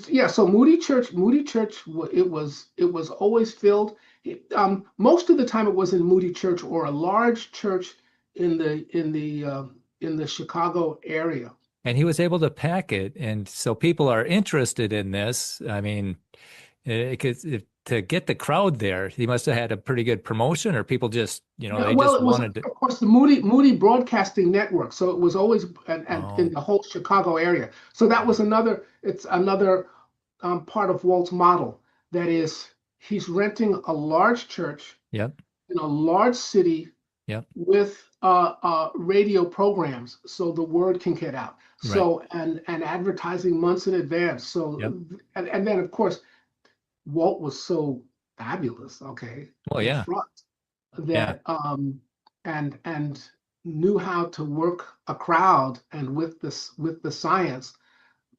Yeah. So Moody Church, it was always filled. Most of the time, it was in Moody Church or a large church in the Chicago area. And he was able to pack it. And so people are interested in this. I mean, to get the crowd there, he must have had a pretty good promotion, or people just, they Well, just it was, wanted to. of course, the Moody Broadcasting Network. So it was always and in the whole Chicago area. So that was another part of Walt's model. That is, he's renting a large church Yep. in a large city Yep. with radio programs, so the word can get out. So and advertising months in advance. So and then of course, Walt was so fabulous. Okay, Well, yeah. front, that and knew how to work a crowd and with the science,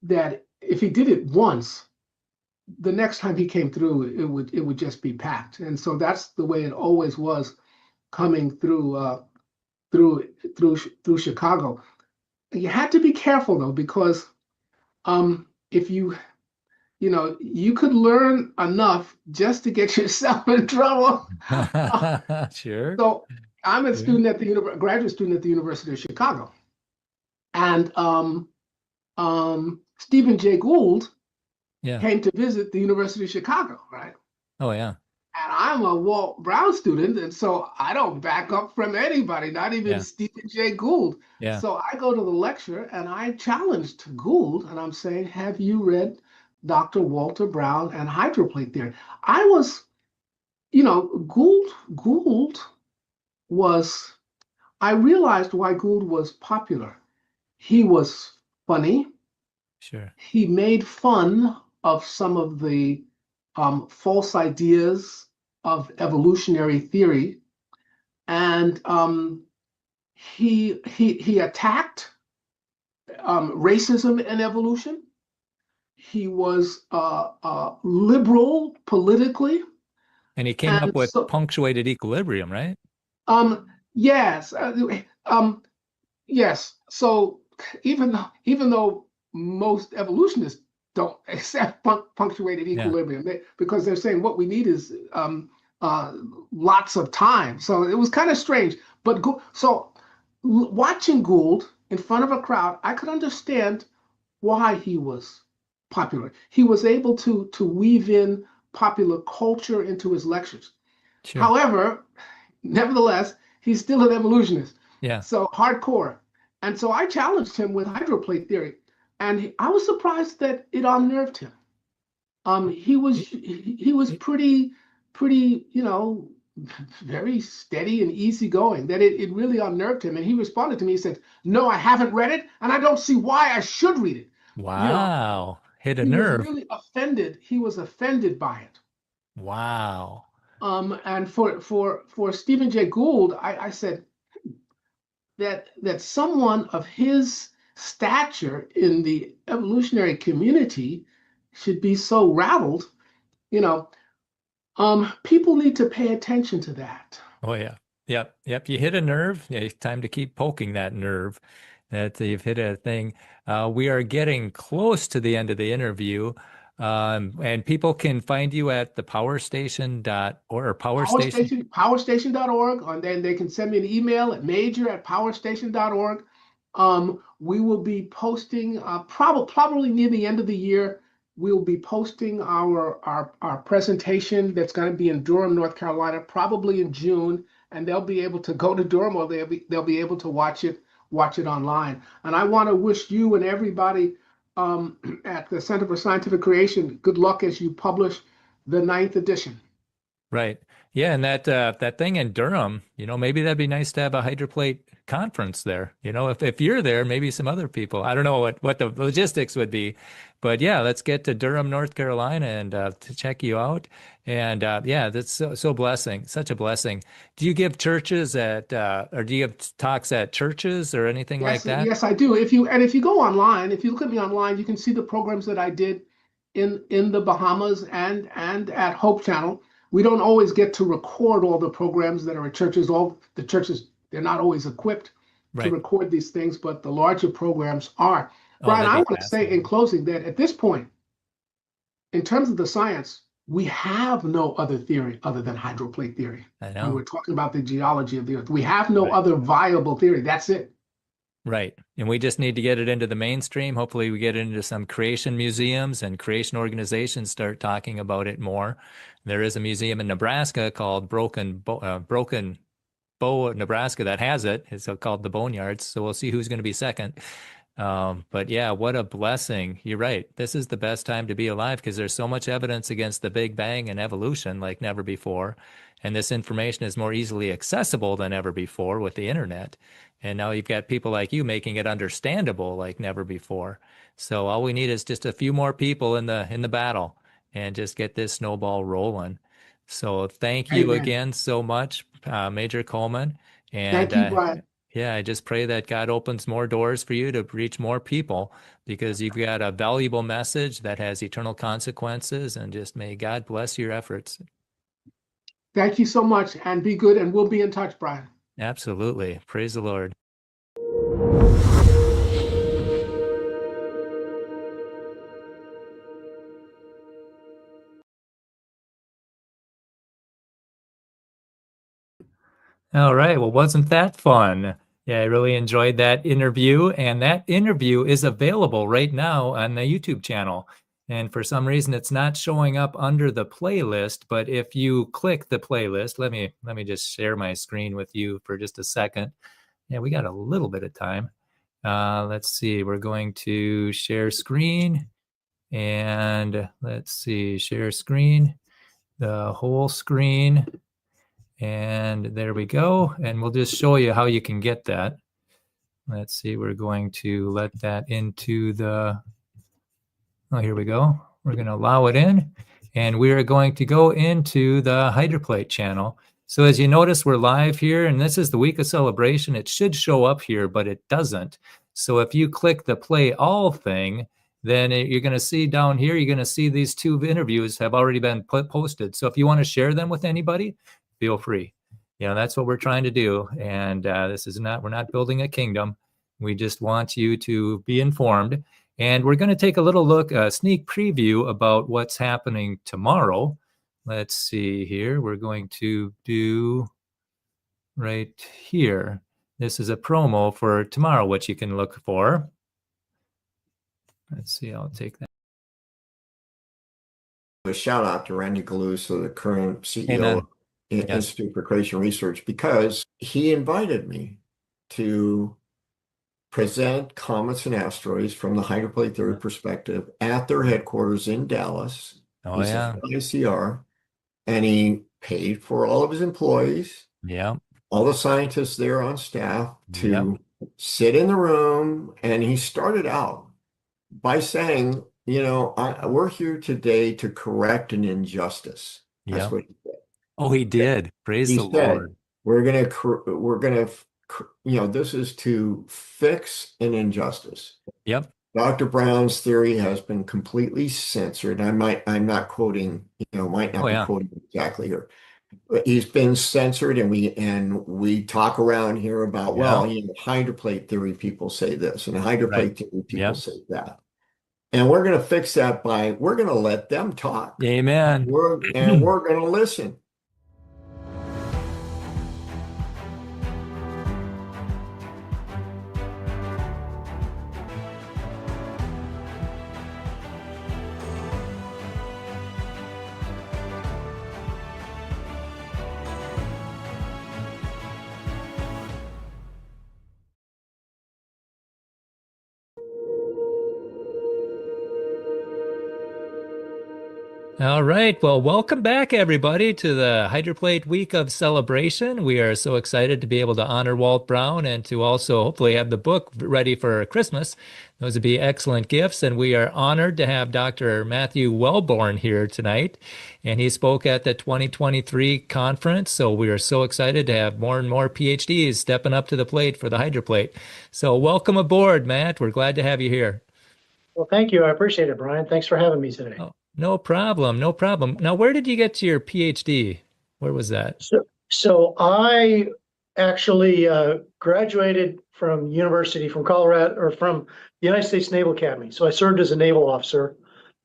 that if he did it once, the next time he came through, it would just be packed. And so that's the way it always was coming through Chicago. You had to be careful though, because if you could learn enough just to get yourself in trouble. Sure. So I'm a graduate student at the University of Chicago, and Stephen Jay Gould came to visit the University of Chicago, right? Oh yeah. And I'm a Walt Brown student, and so I don't back up from anybody, not even Stephen Jay Gould. Yeah. So I go to the lecture and I challenged Gould, and I'm saying, have you read Dr. Walter Brown and hydroplate theory? I was, Gould was, I realized why Gould was popular. He was funny. Sure. He made fun of some of the false ideas of evolutionary theory, and he attacked racism in evolution. He was liberal politically, and he came up with punctuated equilibrium, right? Yes, yes. So even though most evolutionists don't accept punctuated equilibrium, because they're saying what we need is lots of time. So it was kind of strange. But so watching Gould in front of a crowd, I could understand why he was popular. He was able to weave in popular culture into his lectures. Sure. However, nevertheless, he's still an evolutionist. Yeah. So hardcore. And so I challenged him with hydroplate theory. And I was surprised that it unnerved him. He was pretty, very steady and easygoing. That it really unnerved him. And he responded to me. He said, "No, I haven't read it, and I don't see why I should read it." Wow. Hit a He was nerve. really offended. He was offended by it. Wow. And for Stephen Jay Gould, I said that someone of his stature in the evolutionary community should be so rattled. You know, people need to pay attention to that. Oh yeah. Yep. You hit a nerve. Yeah, it's time to keep poking that nerve. That you've hit a thing. We are getting close to the end of the interview. And people can find you at the powerstation.org or Power Station. Powerstation.org, and then they can send me an email at major@powerstation.org. We will be posting probably near the end of the year. We will be posting our presentation that's going to be in Durham, North Carolina, probably in June, and they'll be able to go to Durham, or they'll be able to watch it online. And I want to wish you and everybody at the Center for Scientific Creation good luck as you publish the 9th edition. Right. Yeah, and that thing in Durham, maybe that'd be nice to have a hydroplate conference there. If you're there, maybe some other people. I don't know what the logistics would be, but yeah, let's get to Durham, North Carolina, and to check you out. And yeah, that's so blessing, such a blessing. Do you give churches or do you give talks at churches or anything like that? Yes, I do. If you go online, if you look at me online, you can see the programs that I did in the Bahamas and at Hope Channel. We don't always get to record all the programs that are at churches. All the churches, they're not always equipped to record these things, but the larger programs are. Brian, I want to say in closing that at this point, in terms of the science, we have no other theory other than hydroplate theory. I know. When we're talking about the geology of the Earth, we have no other viable theory. That's it. Right. And we just need to get it into the mainstream. Hopefully we get into some creation museums and creation organizations start talking about it more. There is a museum in Nebraska called Broken Bow, Nebraska, that has it. It's called the Boneyards. So we'll see who's going to be second. But yeah, what a blessing. You're right. This is the best time to be alive because there's so much evidence against the Big Bang and evolution like never before. And this information is more easily accessible than ever before with the internet. And now you've got people like you making it understandable like never before. So all we need is just a few more people in the battle and just get this snowball rolling. So thank you again so much, Major Coleman. And thank you, Brian. Yeah, I just pray that God opens more doors for you to reach more people because you've got a valuable message that has eternal consequences, and just may God bless your efforts. Thank you so much, and be good, and we'll be in touch, Brian. Absolutely. Praise the Lord. All right. Well, wasn't that fun? Yeah, I really enjoyed that interview, and that interview is available right now on the YouTube channel. And for some reason, it's not showing up under the playlist. But if you click the playlist, let me just share my screen with you for just a second. Yeah, we got a little bit of time. Let's see. We're going to share screen, and let's see, share screen, the whole screen. And there we go. And we'll just show you how you can get that. Let's see, we're going to let that into the, oh, here we go. We're going to allow it in. And we are going to go into the Hydroplate channel. So as you notice, we're live here, and this is the week of celebration. It should show up here, but it doesn't. So if you click the play all thing, then you're going to see down here, you're going to see these two interviews have already been posted. So if you want to share them with anybody, feel free. That's what we're trying to do. And we're not building a kingdom. We just want you to be informed. And we're going to take a little look, a sneak preview about what's happening tomorrow. Let's see here. We're going to do right here. This is a promo for tomorrow, which you can look for. Let's see, I'll take that. A shout out to Randy Galusa, the current CEO Amen. of Yes. Institute for Creation Research, because he invited me to present comets and asteroids from the hydroplate theory perspective at their headquarters in Dallas. Oh, He's yeah. at ICR, and he paid for all of his employees, Yeah. all the scientists there on staff to Yep. sit in the room. And he started out by saying, we're here today to correct an injustice. That's Yep. what he said. Oh, he did. Praise He the said, Lord. this is to fix an injustice. Yep. Dr. Brown's theory has been completely censored. I'm not quoting, might not Oh, be yeah. quoting exactly here. But he's been censored, and we talk around here about, hydroplate theory people say this, and hydroplate theory people Yep. say that. And we're going to fix that we're going to let them talk. Amen. We're going to listen. All right. Well, welcome back, everybody, to the Hydroplate Week of Celebration. We are so excited to be able to honor Walt Brown and to also hopefully have the book ready for Christmas. Those would be excellent gifts. And we are honored to have Dr. Matthew Welborn here tonight. And he spoke at the 2023 conference. So we are so excited to have more and more PhDs stepping up to the plate for the Hydroplate. So welcome aboard, Matt. We're glad to have you here. Well, thank you. I appreciate it, Brian. Thanks for having me today. Oh, no problem. No problem. Now, where did you get to your PhD? Where was that? So I actually graduated from Colorado, or from the United States Naval Academy. So I served as a naval officer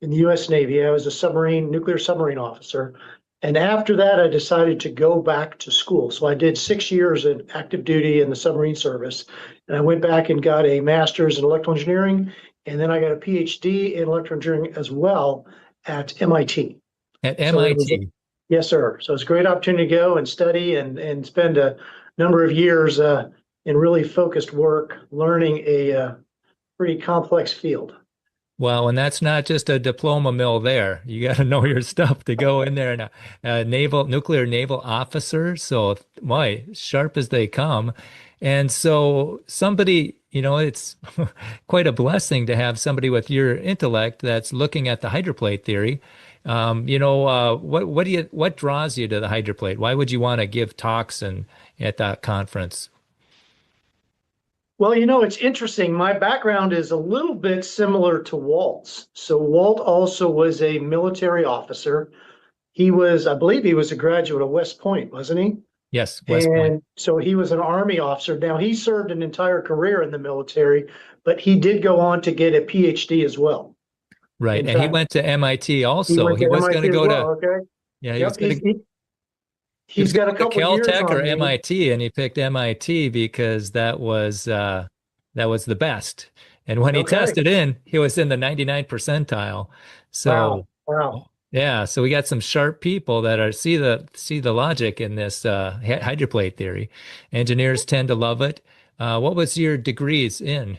in the U.S. Navy. I was a nuclear submarine officer. And after that, I decided to go back to school. So I did 6 years in active duty in the submarine service. And I went back and got a master's in electrical engineering. And then I got a PhD in electrical engineering as well at MIT. At MIT. Yes, sir. So it's a great opportunity to go and study and spend a number of years in really focused work, learning a pretty complex field. Well, and that's not just a diploma mill there. You got to know your stuff to go in there, and a nuclear naval officer. So, boy, sharp as they come. And so somebody, it's quite a blessing to have somebody with your intellect that's looking at the hydroplate theory. What draws you to the hydroplate? Why would you want to give talks at that conference? Well, it's interesting. My background is a little bit similar to Walt's. So Walt also was a military officer. I believe he was a graduate of West Point, wasn't he? Yes, West Point. And so he was an Army officer. Now, he served an entire career in the military, but he did go on to get a PhD as well. Right. And he went to MIT also. He was going to go to. Okay. Yeah, He's got a couple of years Caltech on or me. MIT, and he picked MIT because that was the best. And when he tested in, he was in the 99th percentile. So Wow. yeah, so we got some sharp people that see the logic in this hydroplate theory. Engineers tend to love it. What was your degrees in?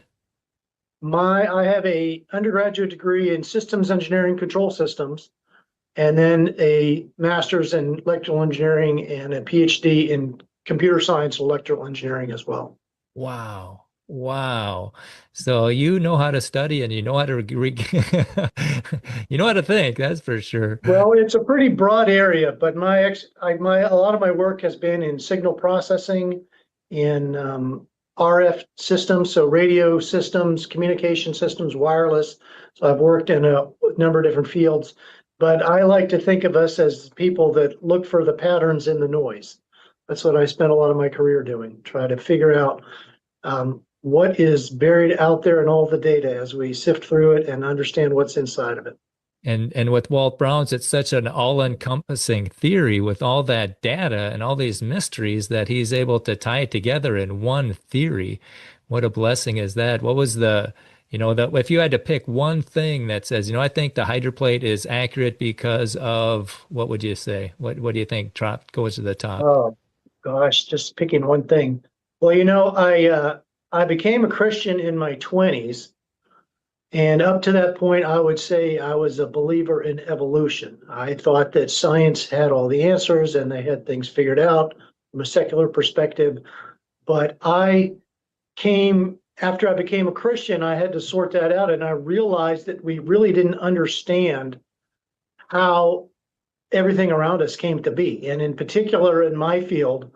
I have a undergraduate degree in systems engineering, control systems, and then a master's in electrical engineering and a PhD in computer science and electrical engineering as well. Wow. So you know how to study and you know how to you know how to think, that's for sure. Well, it's a pretty broad area, but a lot of my work has been in signal processing, in RF systems, so radio systems, communication systems, wireless. So I've worked in a number of different fields, but I like to think of us as people that look for the patterns in the noise. That's what I spent a lot of my career doing, try to figure out what is buried out there in all the data as we sift through it and understand what's inside of it. And with Walt Brown's, it's such an all-encompassing theory with all that data and all these mysteries that he's able to tie it together in one theory. What a blessing is that? What was that if you had to pick one thing that says, I think the hydroplate is accurate because of, what would you say? What do you think goes to the top? Oh gosh, just picking one thing. Well, I became a Christian in my 20s, and up to that point, I would say I was a believer in evolution. I thought that science had all the answers and they had things figured out from a secular perspective. But after I became a Christian, I had to sort that out, and I realized that we really didn't understand how everything around us came to be. And in particular, in my field,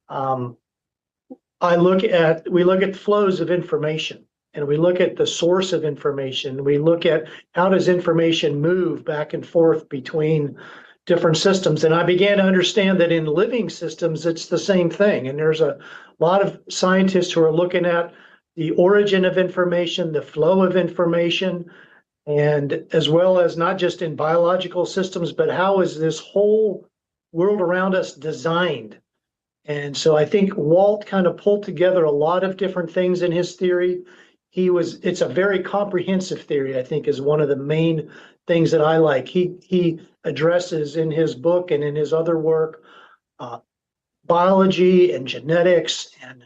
we look at the flows of information, and we look at the source of information. We look at how does information move back and forth between different systems. And I began to understand that in living systems, it's the same thing. And there's a lot of scientists who are looking at the origin of information, the flow of information, and as well as not just in biological systems, but how is this whole world around us designed? And so I think Walt kind of pulled together a lot of different things in his theory. It's a very comprehensive theory, I think, is one of the main things that I like. He addresses in his book and in his other work, biology and genetics and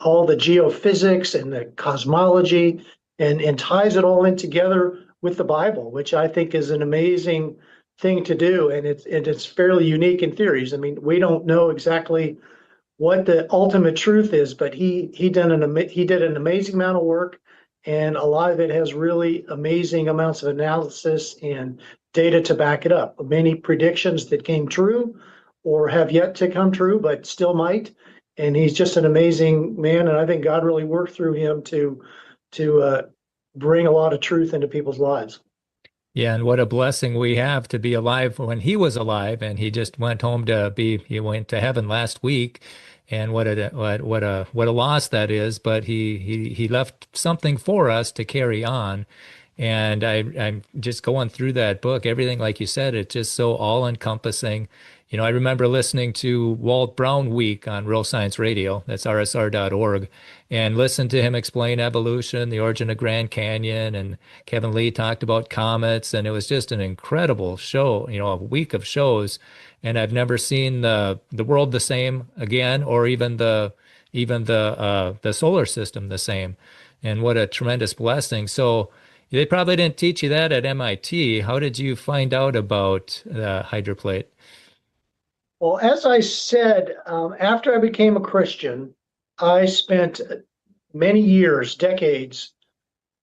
all the geophysics and the cosmology, and ties it all in together with the Bible, which I think is an amazing thing to do. And it's fairly unique in theories. I mean, we don't know exactly what the ultimate truth is, but he did an amazing amount of work, and a lot of it has really amazing amounts of analysis and data to back it up. Many predictions that came true or have yet to come true, but still might. And he's just an amazing man, and I think God really worked through him to bring a lot of truth into people's lives. Yeah, and what a blessing we have to be alive when he was alive, and he just went home he went to heaven last week, and what a loss that is. But he left something for us to carry on, and I'm just going through that book. Everything, like you said, it's just so all encompassing. I remember listening to Walt Brown Week on Real Science Radio, that's rsr.org, and listened to him explain evolution, the origin of Grand Canyon, and Kevin Lea talked about comets, and it was just an incredible show, a week of shows, and I've never seen the world the same again, or even the solar system the same, and what a tremendous blessing. So they probably didn't teach you that at MIT. How did you find out about the hydroplate? Well, as I said, after I became a Christian, I spent many years, decades,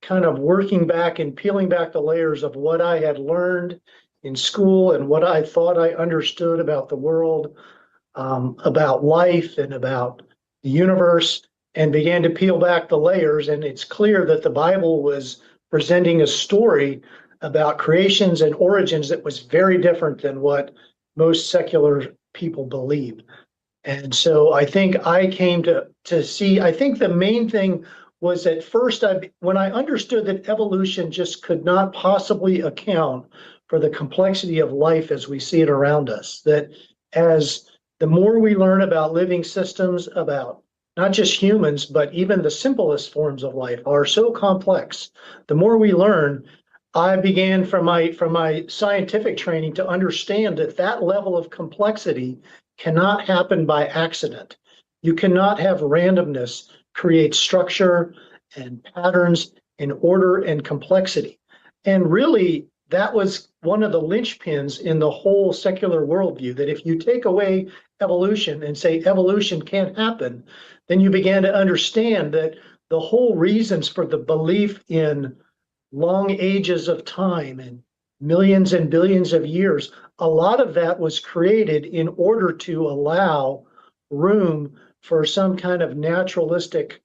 kind of working back and peeling back the layers of what I had learned in school and what I thought I understood about the world, about life and about the universe, and began to peel back the layers. And it's clear that the Bible was presenting a story about creations and origins that was very different than what most secular people believe. And so I think I came to see, I think the main thing was at first, when I understood that evolution just could not possibly account for the complexity of life as we see it around us, that as the more we learn about living systems, about not just humans, but even the simplest forms of life are so complex, the more we learn, I began from my scientific training to understand that level of complexity cannot happen by accident. You cannot have randomness create structure and patterns and order and complexity. And really, that was one of the linchpins in the whole secular worldview, that if you take away evolution and say evolution can't happen, then you began to understand that the whole reasons for the belief in long ages of time and millions and billions of years, a lot of that was created in order to allow room for some kind of naturalistic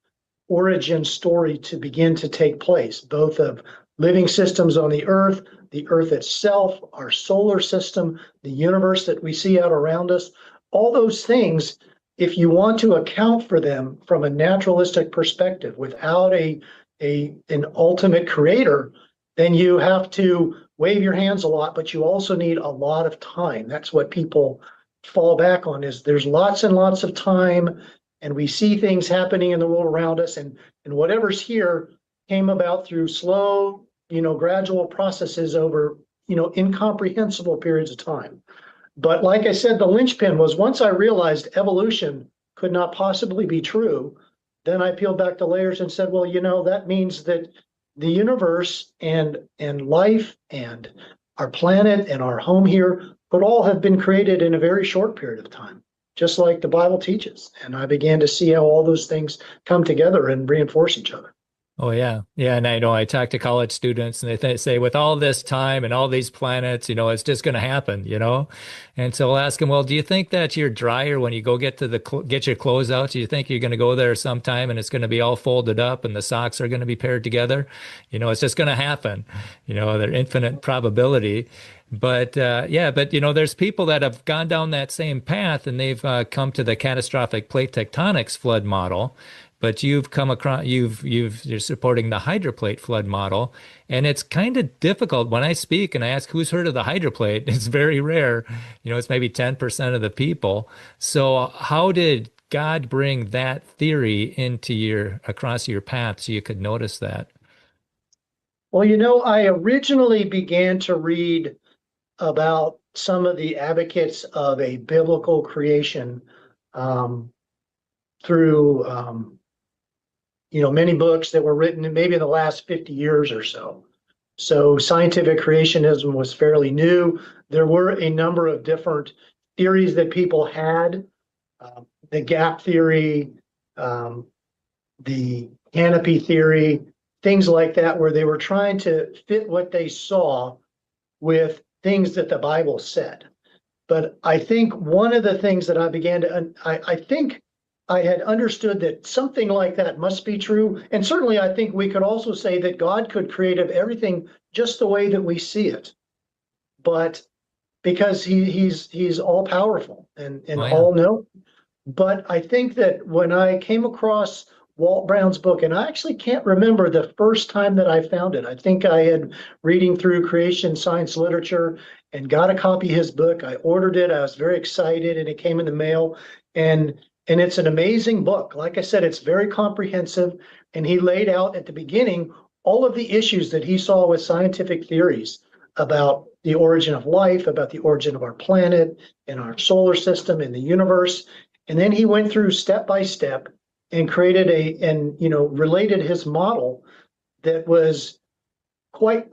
origin story to begin to take place, both of living systems on the Earth itself, our solar system, the universe that we see out around us. All those things, if you want to account for them from a naturalistic perspective without an ultimate creator, then you have to wave your hands a lot, but you also need a lot of time. That's what people fall back on, is there's lots and lots of time, and we see things happening in the world around us, and whatever's here came about through slow, gradual processes over, incomprehensible periods of time. But like I said, the linchpin was once I realized evolution could not possibly be true, then I peeled back the layers and said, well, that means that the universe and life and our planet and our home here could all have been created in a very short period of time, just like the Bible teaches. And I began to see how all those things come together and reinforce each other. Oh, yeah. Yeah. And I know I talk to college students and they say, with all this time and all these planets, it's just going to happen, And so I'll ask them, well, do you think that your dryer, when you go get your clothes out, do you think you're going to go there sometime and it's going to be all folded up and the socks are going to be paired together? It's just going to happen, they're infinite probability. But there's people that have gone down that same path and they've come to the catastrophic plate tectonics flood model. But you've come across, you're supporting the hydroplate flood model, and it's kind of difficult when I speak and I ask who's heard of the hydroplate. It's very rare, it's maybe 10% of the people. So how did God bring that theory across your path so you could notice that? Well, I originally began to read about some of the advocates of a biblical creation through many books that were written maybe in the last 50 years or so. So scientific creationism was fairly new. There were a number of different theories that people had, the gap theory, the canopy theory, things like that, where they were trying to fit what they saw with things that the Bible said. But I think one of the things that I began to, I think I had understood that something like that must be true. And certainly I think we could also say that God could create everything just the way that we see it. But because he's all powerful and all knowing. But I think that when I came across Walt Brown's book, and I actually can't remember the first time that I found it. I think I had reading through creation science literature and got a copy of his book. I ordered it. I was very excited and it came in the mail. And it's an amazing book. Like I said, it's very comprehensive. And he laid out at the beginning all of the issues that he saw with scientific theories about the origin of life, about the origin of our planet and our solar system and the universe. And then he went through step by step and created related his model that was quite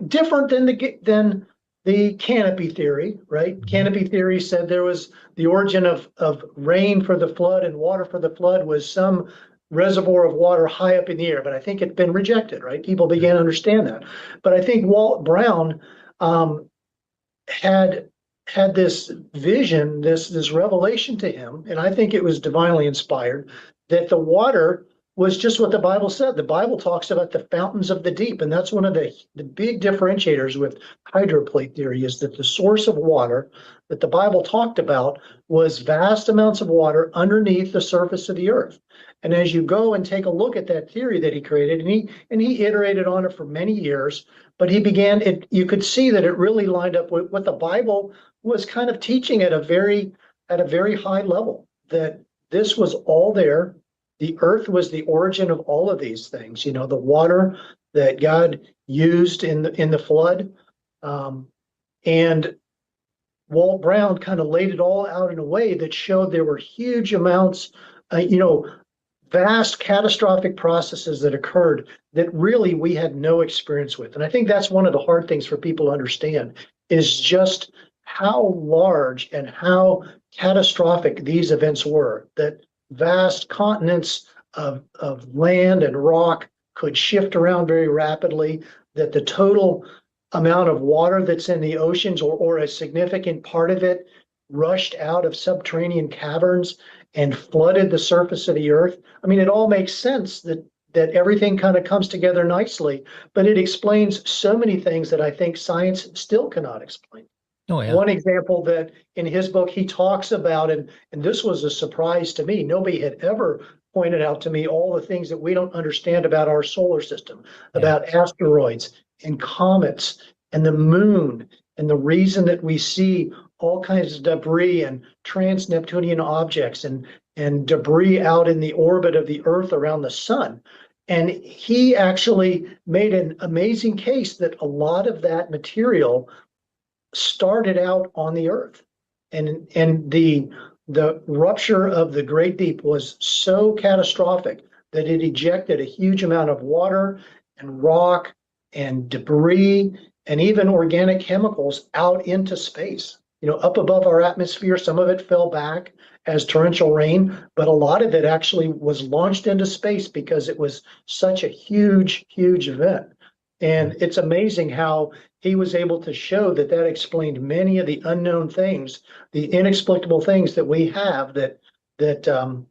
different than the canopy theory, right? Canopy theory said there was the origin of rain for the flood and water for the flood was some reservoir of water high up in the air, but I think it's been rejected, right? People began to understand that. But I think Walt Brown had this vision, this revelation to him, and I think it was divinely inspired, that the water was just what the Bible said. The Bible talks about the fountains of the deep, and that's one of the big differentiators with hydroplate theory, is that the source of water that the Bible talked about was vast amounts of water underneath the surface of the earth. And as you go and take a look at that theory that he created, and he iterated on it for many years, but you could see that it really lined up with what the Bible was kind of teaching at a very high level, that this was all there. The earth was the origin of all of these things, the water that God used in the flood. And Walt Brown kind of laid it all out in a way that showed there were huge amounts, vast catastrophic processes that occurred that really we had no experience with. And I think that's one of the hard things for people to understand, is just how large and how catastrophic these events were, that vast continents of land and rock could shift around very rapidly, that the total amount of water that's in the oceans or a significant part of it rushed out of subterranean caverns and flooded the surface of the earth. I mean, it all makes sense that everything kind of comes together nicely, but it explains so many things that I think science still cannot explain. Oh, yeah. One example that in his book he talks about, and this was a surprise to me, nobody had ever pointed out to me all the things that we don't understand about our solar system, about asteroids and comets and the moon, and the reason that we see all kinds of debris and trans-Neptunian objects and debris out in the orbit of the Earth around the sun. And he actually made an amazing case that a lot of that material started out on the Earth. And the rupture of the Great Deep was so catastrophic that it ejected a huge amount of water and rock and debris and even organic chemicals out into space. Up above our atmosphere, some of it fell back as torrential rain, but a lot of it actually was launched into space because it was such a huge, huge event. And it's amazing how he was able to show that explained many of the unknown things, the inexplicable things that we have that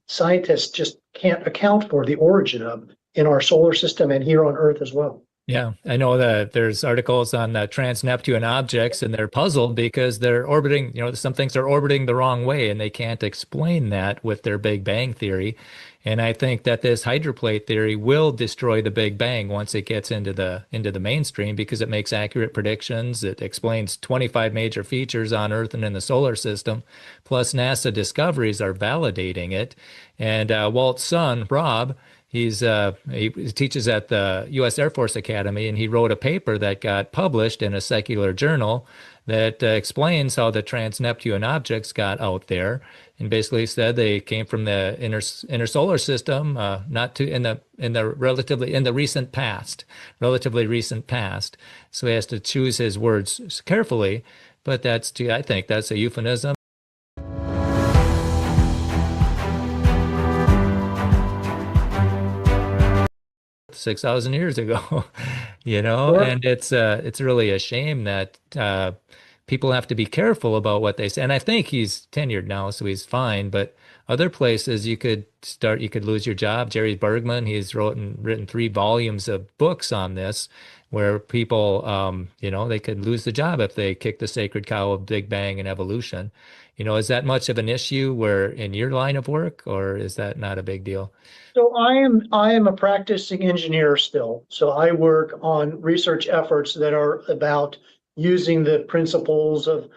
scientists just can't account for the origin of in our solar system and here on Earth as well. Yeah, I know that there's articles on trans-Neptune objects, and they're puzzled because they're orbiting, some things are orbiting the wrong way, and they can't explain that with their Big Bang theory. And I think that this hydroplate theory will destroy the Big Bang once it gets into the mainstream, because it makes accurate predictions. It explains 25 major features on Earth and in the solar system, plus NASA discoveries are validating it. And Walt's son, Rob, he teaches at the U.S. Air Force Academy, and he wrote a paper that got published in a secular journal that explains how the trans-Neptune objects got out there, and basically said they came from the inner solar system, in the relatively recent past. So he has to choose his words carefully, but I think that's a euphemism. 6,000 years ago, Sure. and it's really a shame that people have to be careful about what they say. And I think he's tenured now, so he's fine. But other places you could lose your job. Jerry Bergman, he's written 3 volumes of books on this, where people, they could lose the job if they kick the sacred cow of Big Bang and evolution. Is that much of an issue in your line of work, or is that not a big deal? So I am a practicing engineer still. So I work on research efforts that are about using the principles of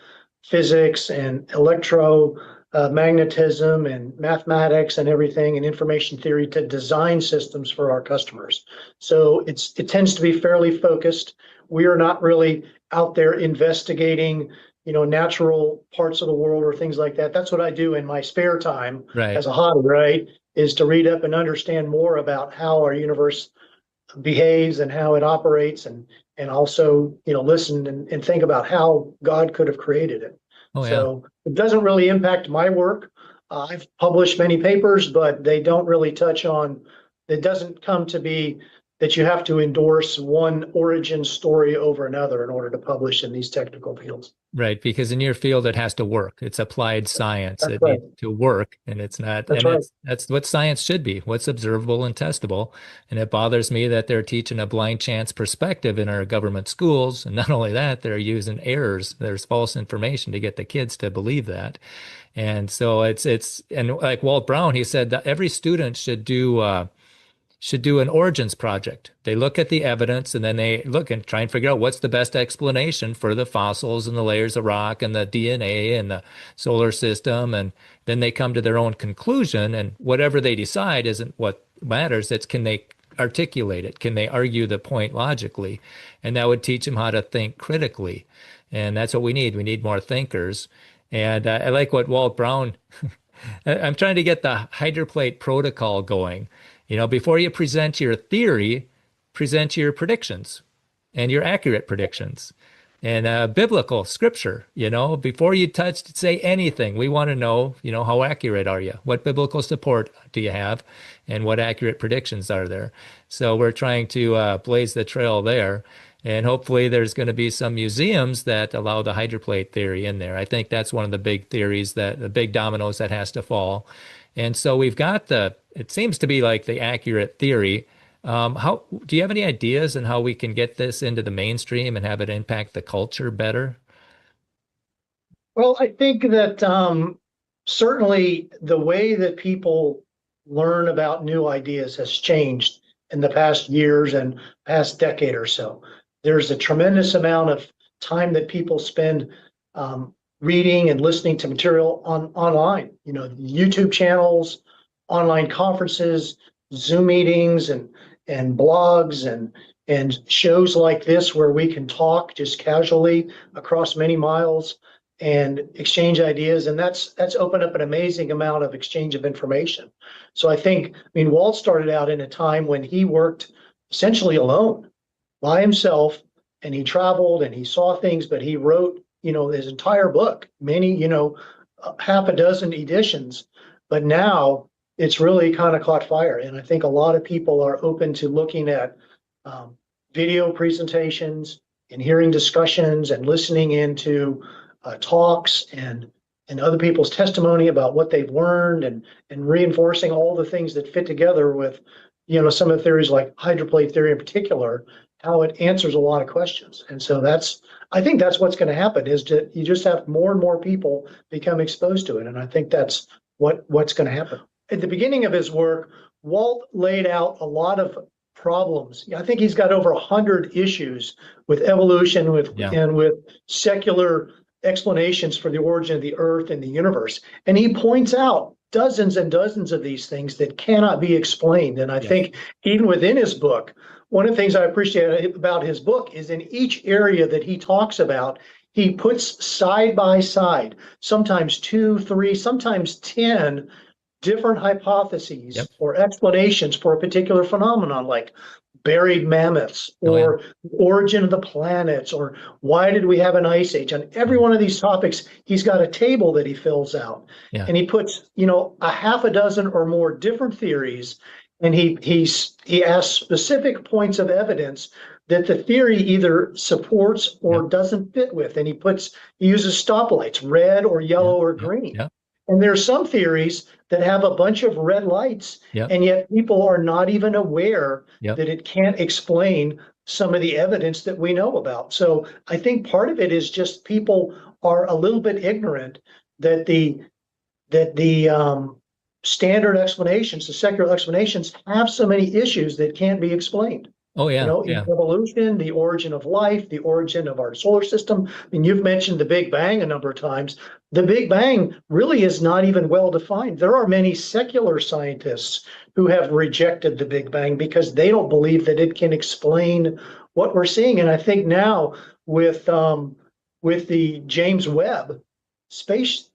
physics and electromagnetism and mathematics and everything and information theory to design systems for our customers. So it tends to be fairly focused. We are not really out there investigating, natural parts of the world or things like that. That's what I do in my spare time as a hobby, right? Is to read up and understand more about how our universe behaves and how it operates, and also listen and think about how God could have created it. So it doesn't really impact my work. I've published many papers, but they don't really touch on. It doesn't come to be that you have to endorse one origin story over another in order to publish in these technical fields. Right, because in your field it has to work. It's applied science. That's It right. needs to work, and it's not. That's and right. that's what science should be. What's observable and testable. And it bothers me that they're teaching a blind chance perspective in our government schools. And not only that, they're using errors. There's false information to get the kids to believe that. And so and like Walt Brown, he said that every student should do an origins project. They look at the evidence, and then they look and try and figure out what's the best explanation for the fossils and the layers of rock and the DNA and the solar system. And then they come to their own conclusion, and whatever they decide isn't what matters. It's, can they articulate it? Can they argue the point logically? And that would teach them how to think critically. And that's what we need. We need more thinkers. And I like what Walt Brown, I'm trying to get the hydroplate protocol going. Before you present your theory, present your predictions and your accurate predictions and biblical scripture. Before you say anything, we want to know, how accurate are you? What biblical support do you have? And what accurate predictions are there? So we're trying to blaze the trail there. And hopefully there's going to be some museums that allow the hydroplate theory in there. I think that's one of the big theories, the big dominoes that has to fall. And so we've got it seems to be like the accurate theory. How do you have any ideas on how we can get this into the mainstream and have it impact the culture better? Well, I think that certainly the way that people learn about new ideas has changed in the past years and past decade or so. There's a tremendous amount of time that people spend reading and listening to material online, YouTube channels, online conferences, Zoom meetings, and blogs and shows like this where we can talk just casually across many miles and exchange ideas. And that's opened up an amazing amount of exchange of information. So I mean, Walt started out in a time when he worked essentially alone by himself, and he traveled and he saw things, but he wrote, his entire book, many, half a dozen editions. But now it's really kind of caught fire. And I think a lot of people are open to looking at video presentations and hearing discussions and listening into talks and other people's testimony about what they've learned and reinforcing all the things that fit together with, some of the theories like hydroplate theory in particular, how it answers a lot of questions. And so I think that's what's going to happen, is that you just have more and more people become exposed to it. And I think that's what's going to happen. At the beginning of his work, Walt laid out a lot of problems. I think he's got over 100 issues with evolution, and with secular explanations for the origin of the earth and the universe. And he points out dozens and dozens of these things that cannot be explained. And I think even within his book, one of the things I appreciate about his book is in each area that he talks about, he puts side by side, sometimes 2, 3, sometimes 10 different hypotheses or explanations for a particular phenomenon, like buried mammoths or origin of the planets, or why did we have an ice age? On every one of these topics, he's got a table that he fills out, and he puts, a half a dozen or more different theories, and he asks specific points of evidence that the theory either supports or doesn't fit with, and he uses stoplights, red or yellow or green. And there's some theories that have a bunch of red lights, and yet people are not even aware that it can't explain some of the evidence that we know about. So I think part of it is just people are a little bit ignorant that the standard explanations, the secular explanations, have so many issues that can't be explained. Evolution, the origin of life, the origin of our solar system. I mean, you've mentioned the Big Bang a number of times. The Big Bang really is not even well defined. There are many secular scientists who have rejected the Big Bang because they don't believe that it can explain what we're seeing. And I think now with the James Webb Space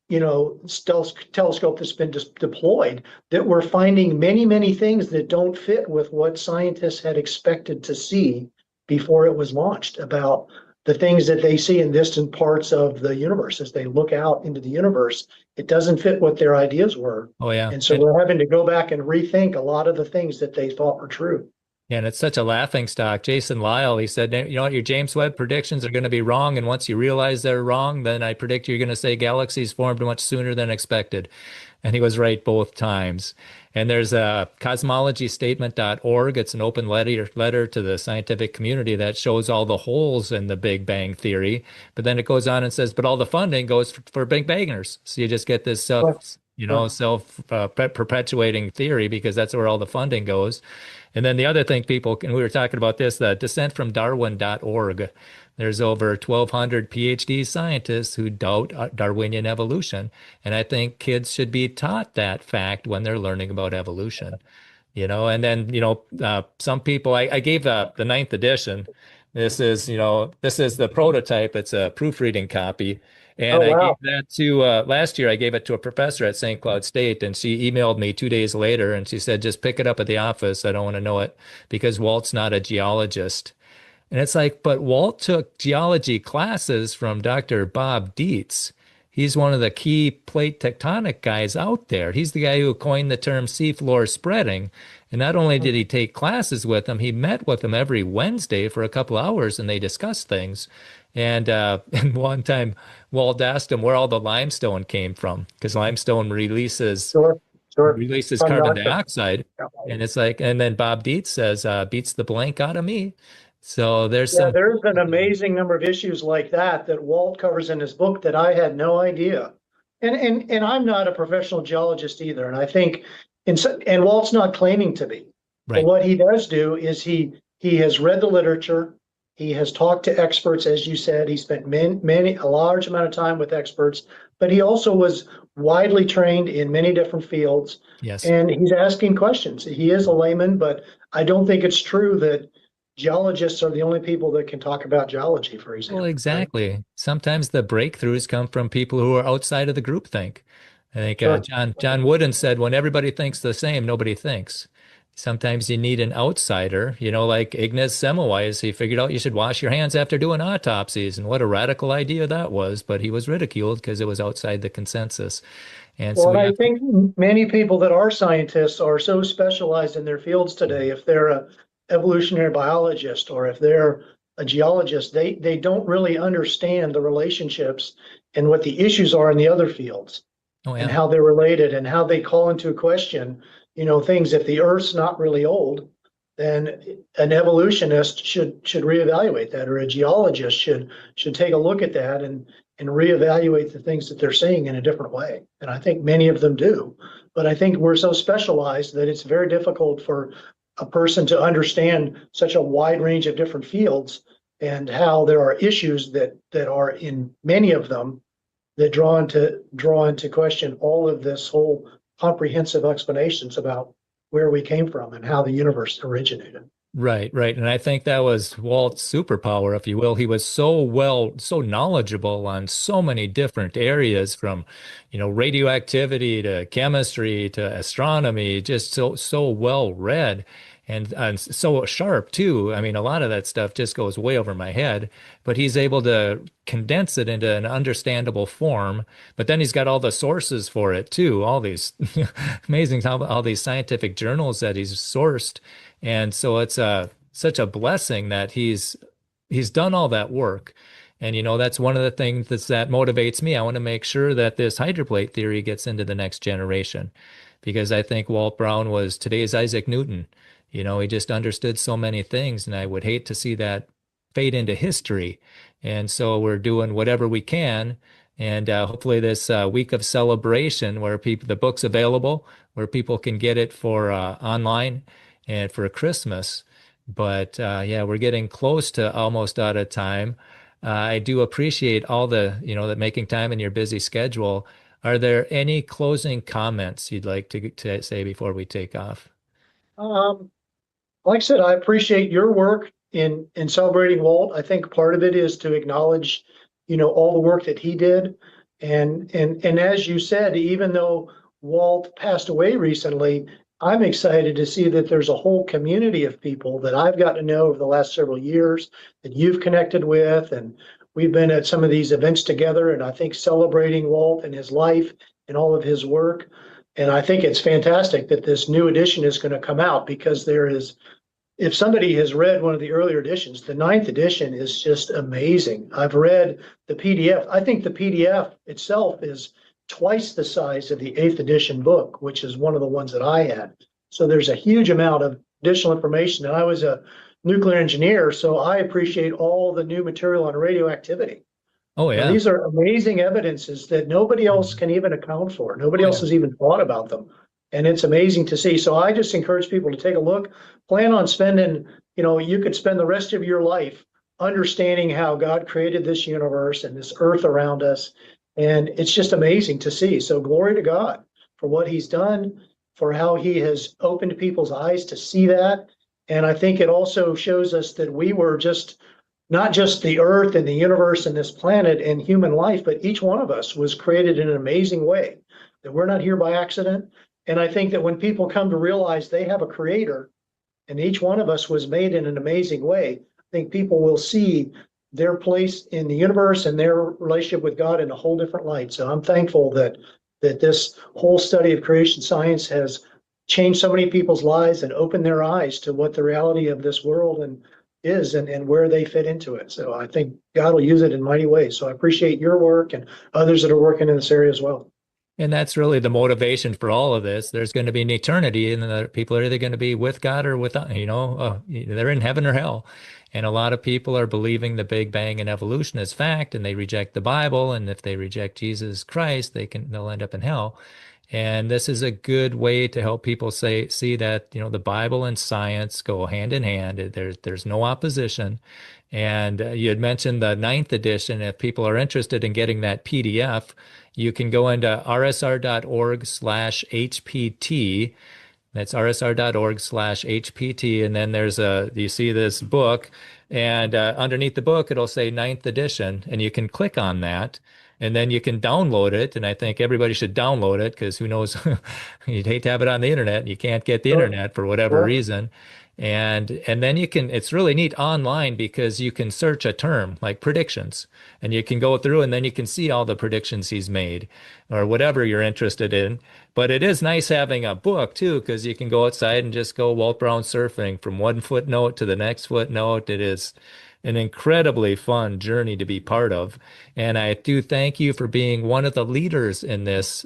telescope that's been deployed, that we're finding many, many things that don't fit with what scientists had expected to see before it was launched, about the things that they see in distant parts of the universe. As they look out into the universe, it doesn't fit what their ideas were. And so we're having to go back and rethink a lot of the things that they thought were true. And it's such a laughing stock. Jason Lyle, he said, your James Webb predictions are going to be wrong. And once you realize they're wrong, then I predict you're going to say galaxies formed much sooner than expected. And he was right both times. And there's a cosmologystatement.org. It's an open letter to the scientific community that shows all the holes in the Big Bang theory. But then it goes on and says, but all the funding goes for Big Bangers. So you just get this self-perpetuating theory, because that's where all the funding goes. And then the other thing and we were talking about this, the descentfromdarwin.org. There's over 1,200 PhD scientists who doubt Darwinian evolution. And I think kids should be taught that fact when they're learning about evolution. And then, some people, I gave the 9th edition. This is the prototype. It's a proofreading copy. And I gave that to, last year, I gave it to a professor at St. Cloud State, and she emailed me 2 days later, and she said, just pick it up at the office. I don't want to know it, because Walt's not a geologist. And it's like, but Walt took geology classes from Dr. Bob Dietz. He's one of the key plate tectonic guys out there. He's the guy who coined the term seafloor spreading. And not only did he take classes with him, he met with him every Wednesday for a couple hours, and they discussed things. And one time, Walt asked him where all the limestone came from, because limestone releases carbon dioxide. And it's like, and then Bob Dietz says, beats the blank out of me. So there's an amazing number of issues like that Walt covers in his book that I had no idea. And I'm not a professional geologist either. And I think, and Walt's not claiming to be. But what he does do is he has read the literature. He has talked to experts, as you said. He spent a large amount of time with experts. but he also was widely trained in many different fields. Yes. And he's asking questions. He is a layman, but I don't think it's true that geologists are the only people that can talk about geology, for example. Well, right? exactly. Sometimes the breakthroughs come from people who are outside of the groupthink. I think Sure. John Wooden said, when everybody thinks the same, nobody thinks. Sometimes you need an outsider, like Ignaz Semmelweis. He figured out you should wash your hands after doing autopsies, and what a radical idea that was. But he was ridiculed because it was outside the consensus. And so Well, we I have think many people that are scientists are so specialized in their fields today. If they're a evolutionary biologist or if they're a geologist, they don't really understand the relationships and what the issues are in the other fields oh and yeah, how they're related and how they call into question, things. If the Earth's not really old, then an evolutionist should reevaluate that, or a geologist should take a look at that and reevaluate the things that they're saying in a different way. And I think many of them do. But I think we're so specialized that it's very difficult for a person to understand such a wide range of different fields and how there are issues that are in many of them that draw into question all of this whole comprehensive explanations about where we came from and how the universe originated. right. And I think that was Walt's superpower, if you will. He was so knowledgeable on so many different areas, from, radioactivity to chemistry to astronomy, just so well read. And so sharp too. I mean, a lot of that stuff just goes way over my head, but he's able to condense it into an understandable form. But then he's got all the sources for it too, all these amazing, all these scientific journals that he's sourced. And so it's such a blessing that he's done all that work. And that's one of the things that motivates me. I want to make sure that this hydroplate theory gets into the next generation, because I think Walt Brown was today's Isaac Newton. He just understood so many things, and I would hate to see that fade into history. And so we're doing whatever we can. And hopefully this week of celebration, where the book's available, where people can get it for online and for Christmas. But yeah, we're getting close to almost out of time. I do appreciate all the making time in your busy schedule. Are there any closing comments you'd like to say before we take off? Like I said, I appreciate your work in celebrating Walt. I think part of it is to acknowledge, all the work that he did. And as you said, even though Walt passed away recently, I'm excited to see that there's a whole community of people that I've gotten to know over the last several years that you've connected with. And we've been at some of these events together, and I think celebrating Walt and his life and all of his work. And I think it's fantastic that this new edition is going to come out, because if somebody has read one of the earlier editions, the 9th edition is just amazing. I've read the PDF. I think the PDF itself is twice the size of the 8th edition book, which is one of the ones that I had. So there's a huge amount of additional information. And I was a nuclear engineer, so I appreciate all the new material on radioactivity. Oh yeah. These are amazing evidences that nobody else can even account for. Nobody else has even thought about them. And it's amazing to see. So I just encourage people to take a look, plan on spending, you could spend the rest of your life understanding how God created this universe and this earth around us. And it's just amazing to see. So glory to God for what he's done, for how he has opened people's eyes to see that. And I think it also shows us that we were not just the earth and the universe and this planet and human life, but each one of us was created in an amazing way, that we're not here by accident. And I think that when people come to realize they have a creator and each one of us was made in an amazing way, I think people will see their place in the universe and their relationship with God in a whole different light. So I'm thankful that this whole study of creation science has changed so many people's lives and opened their eyes to what the reality of this world is and where they fit into it. So I think God will use it in mighty ways. So I appreciate your work and others that are working in this area as well. And that's really the motivation for all of this. There's going to be an eternity, and the people are either going to be with God or without, they're in heaven or hell. And a lot of people are believing the Big Bang and evolution is fact, and they reject the Bible. And if they reject Jesus Christ, they'll end up in hell. And this is a good way to help people see that, the Bible and science go hand in hand. There's no opposition. And you had mentioned the 9th edition. If people are interested in getting that PDF, you can go into rsr.org/HPT. That's rsr.org/HPT. And then you see this book, and underneath the book, it'll say 9th edition, and you can click on that. And then you can download it. And I think everybody should download it, because who knows, you'd hate to have it on the internet and you can't get the internet for whatever reason. And then it's really neat online, because you can search a term like predictions, and you can go through and then you can see all the predictions he's made or whatever you're interested in. But it is nice having a book too, because you can go outside and just go Walt Brown surfing from one footnote to the next footnote. It is an incredibly fun journey to be part of. And I do thank you for being one of the leaders in this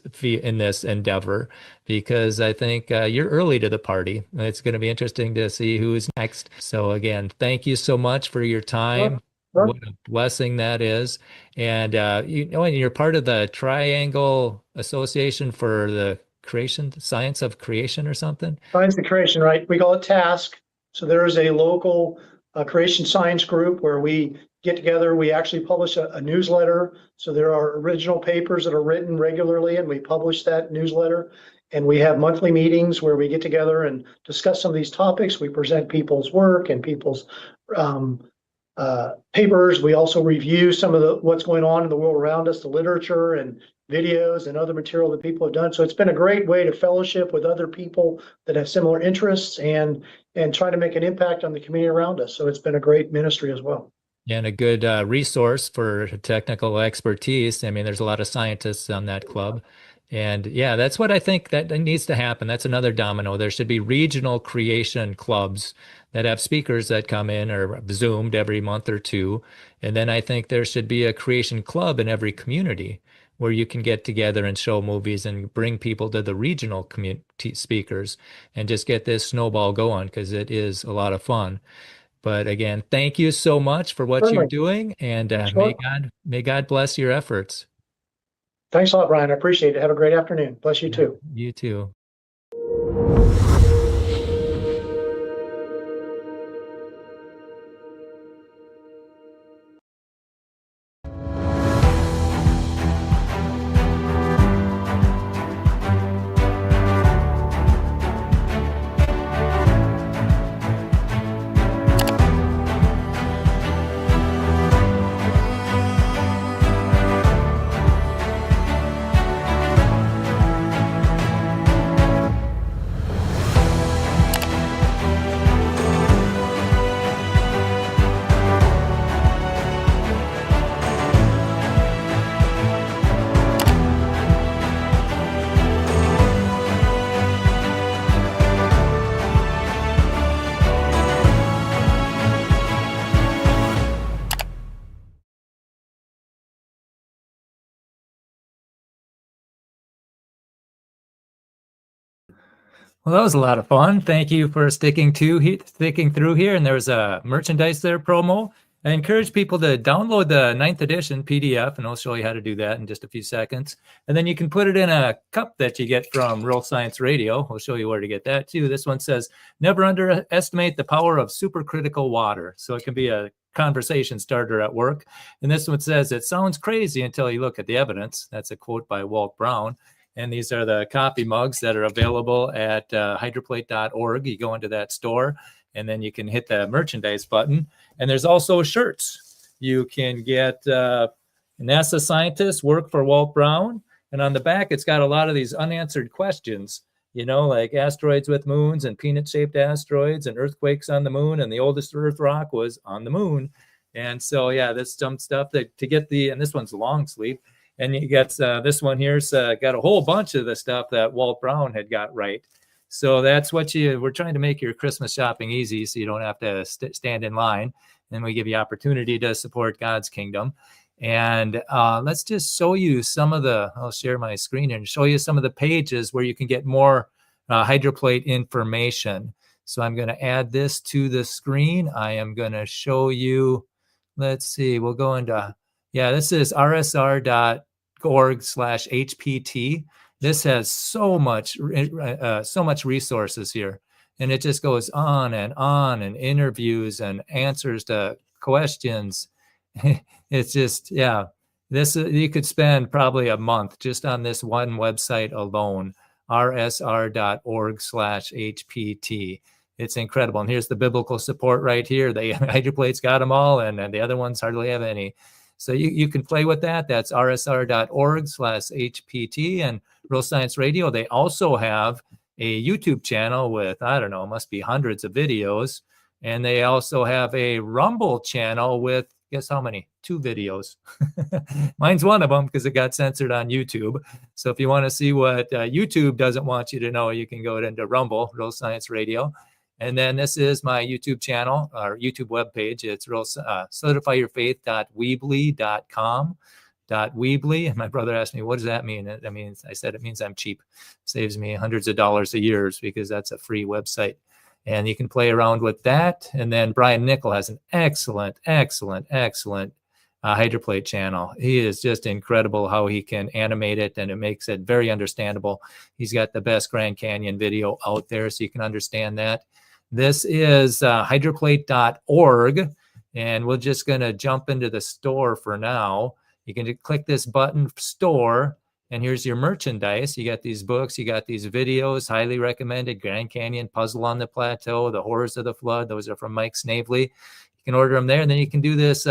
endeavor, because I think you're early to the party. It's going to be interesting to see who's next. So again, thank you so much for your time. Sure. What a blessing that is. And and you're part of the Triangle Association for the Science of Creation or something. Science of Creation, right? We call it TASK. So there is a local creation science group where we get together. We actually publish a newsletter. So there are original papers that are written regularly, and we publish that newsletter. And we have monthly meetings where we get together and discuss some of these topics. We present people's work and people's papers. We also review some of what's going on in the world around us, the literature and videos and other material that people have done. So it's been a great way to fellowship with other people that have similar interests and try to make an impact on the community around us. So it's been a great ministry as well. And a good resource for technical expertise. I mean, there's a lot of scientists on that club. And yeah, that's what I think that needs to happen. That's another domino. There should be regional creation clubs that have speakers that come in or Zoomed every month or two. And then I think there should be a creation club in every community where you can get together and show movies and bring people to the regional community speakers and just get this snowball going, because it is a lot of fun. But again, thank you so much for what you're doing, and may God bless your efforts. Thanks a lot, Brian. I appreciate it. Have a great afternoon. Bless you too. You too. Well, that was a lot of fun. Thank you for sticking through here. And there was a merchandise there promo. I encourage people to download the 9th edition PDF, and I'll show you how to do that in just a few seconds. And then you can put it in a cup that you get from Real Science Radio. We'll show you where to get that too. This one says, never underestimate the power of supercritical water. So it can be a conversation starter at work. And this one says, it sounds crazy until you look at the evidence. That's a quote by Walt Brown. And these are the coffee mugs that are available at hydroplate.org. You go into that store, and then you can hit the merchandise button. And there's also shirts. You can get NASA scientists work for Walt Brown. And on the back, it's got a lot of these unanswered questions, like asteroids with moons and peanut-shaped asteroids and earthquakes on the moon. And the oldest Earth rock was on the moon. And so, yeah, that's some stuff that to get and this one's long sleeve. And you get this one here's got a whole bunch of the stuff that Walt Brown had got right. So that's what we're trying to make your Christmas shopping easy, so you don't have to stand in line. And we give you opportunity to support God's kingdom. And let's just show you I'll share my screen and show you some of the pages where you can get more Hydroplate information. So I'm going to add this to the screen. I am going to show you, let's see, we'll go into, this is rsr.org/HPT. This has so much resources here, and it just goes on, and interviews and answers to questions. It's just, This you could spend probably a month just on this one website alone, rsr.org/HPT. It's incredible. And here's the biblical support right here. The Hydroplate's got them all, and the other ones hardly have any. So you can play with that. That's rsr.org/HPT. And Real Science Radio, they also have a YouTube channel with, I don't know, must be hundreds of videos. And they also have a Rumble channel with, guess how many? 2 videos. Mine's one of them because it got censored on YouTube. So if you want to see what YouTube doesn't want you to know, you can go into Rumble, Real Science Radio. And then this is my YouTube channel, or YouTube webpage. It's solidifyyourfaith.weebly.com. Weebly. And my brother asked me, what does that mean? I said, it means I'm cheap. Saves me hundreds of dollars a year because that's a free website. And you can play around with that. And then Brian Nickel has an excellent Hydroplate channel. He is just incredible how he can animate it, and it makes it very understandable. He's got the best Grand Canyon video out there, so you can understand that. This is hydroplate.org, and we're just going to jump into the store for now. You can click this button, store, and here's your merchandise. You got these books, you got these videos, highly recommended. Grand Canyon, Puzzle on the Plateau, The Horrors of the Flood. Those are from Mike Snavely. You can order them there, and then you can do this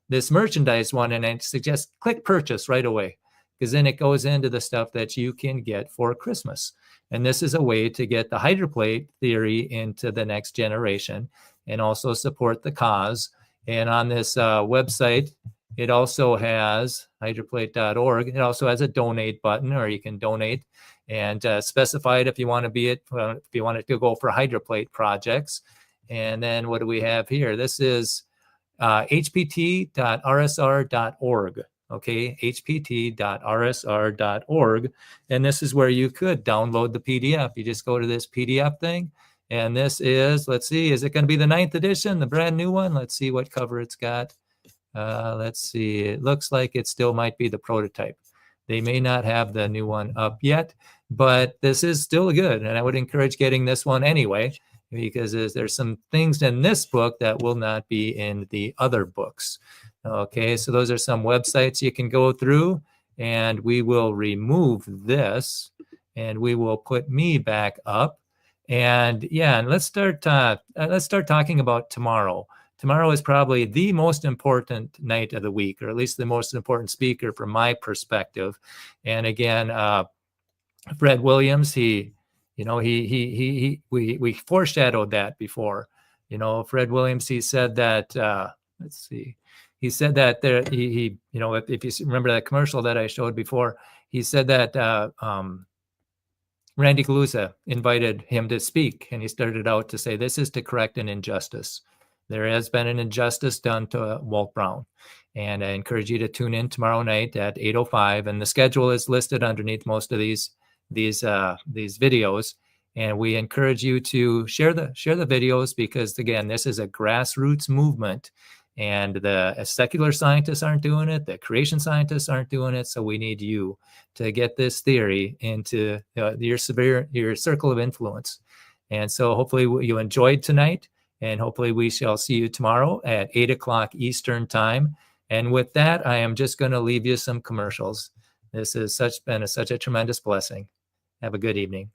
this merchandise one, and I suggest click purchase right away, because then it goes into the stuff that you can get for Christmas. And this is a way to get the Hydroplate theory into the next generation and also support the cause. And on this website, it also has hydroplate.org. It also has a donate button, or you can donate and specify it if you want to be it, if you want it to go for Hydroplate projects. And then what do we have here? This is hpt.rsr.org. Okay, hpt.rsr.org. And this is where you could download the PDF. You just go to this PDF thing. And this is, let's see, is it going to be the 9th edition, the brand new one? Let's see what cover it's got. Let's see. It looks like it still might be the prototype. They may not have the new one up yet, but this is still good. And I would encourage getting this one anyway, because there's some things in this book that will not be in the other books. Okay, so those are some websites you can go through, and we will remove this, and we will put me back up. And yeah, and let's start talking about tomorrow. Tomorrow is probably the most important night of the week, or at least the most important speaker from my perspective. And again, Fred Williams, we foreshadowed that before. Fred Williams, he said that, let's see, he said that there, if you remember that commercial that I showed before, he said that Randy Galusa invited him to speak, and he started out to say, this is to correct an injustice. There has been an injustice done to Walt Brown. And I encourage you to tune in tomorrow night at 8:05. And the schedule is listed underneath most of these videos. And we encourage you to share the videos, because again, this is a grassroots movement, and the secular scientists aren't doing it. The creation scientists aren't doing it. So we need you to get this theory into your circle of influence. And so hopefully you enjoyed tonight. And hopefully we shall see you tomorrow at 8 o'clock Eastern time. And with that, I am just going to leave you some commercials. This has been such a tremendous blessing. Have a good evening.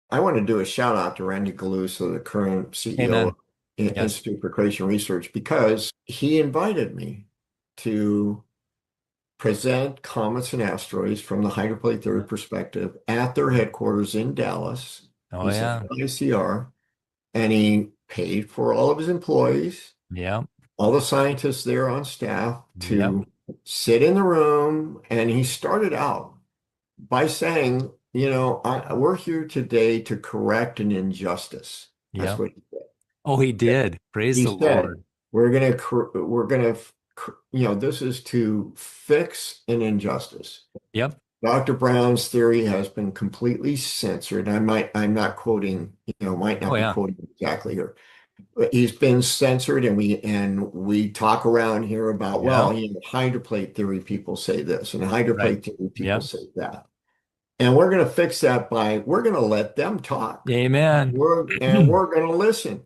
I want to do a shout out to Randy Galusa, the current CEO of the Institute for Creation Research, because he invited me to present comets and asteroids from the Hydroplate theory perspective at their headquarters in Dallas. Oh, yeah. ICR, and he paid for all of his employees. Yeah. all the scientists there on staff to Yep. sit in the room. And he started out by saying, we're here today to correct an injustice. That's Yep. what he said. Oh, he did. Praise He the said, Lord. this is to fix an injustice. Yep. Dr. Brown's theory has been completely censored. I'm not quoting, might not Oh, be yeah. quoting exactly here. But he's been censored, and we talk around here about, hydroplate theory people say this, and hydroplate theory people say that. And we're going to fix that we're going to let them talk. Amen. We're going to listen.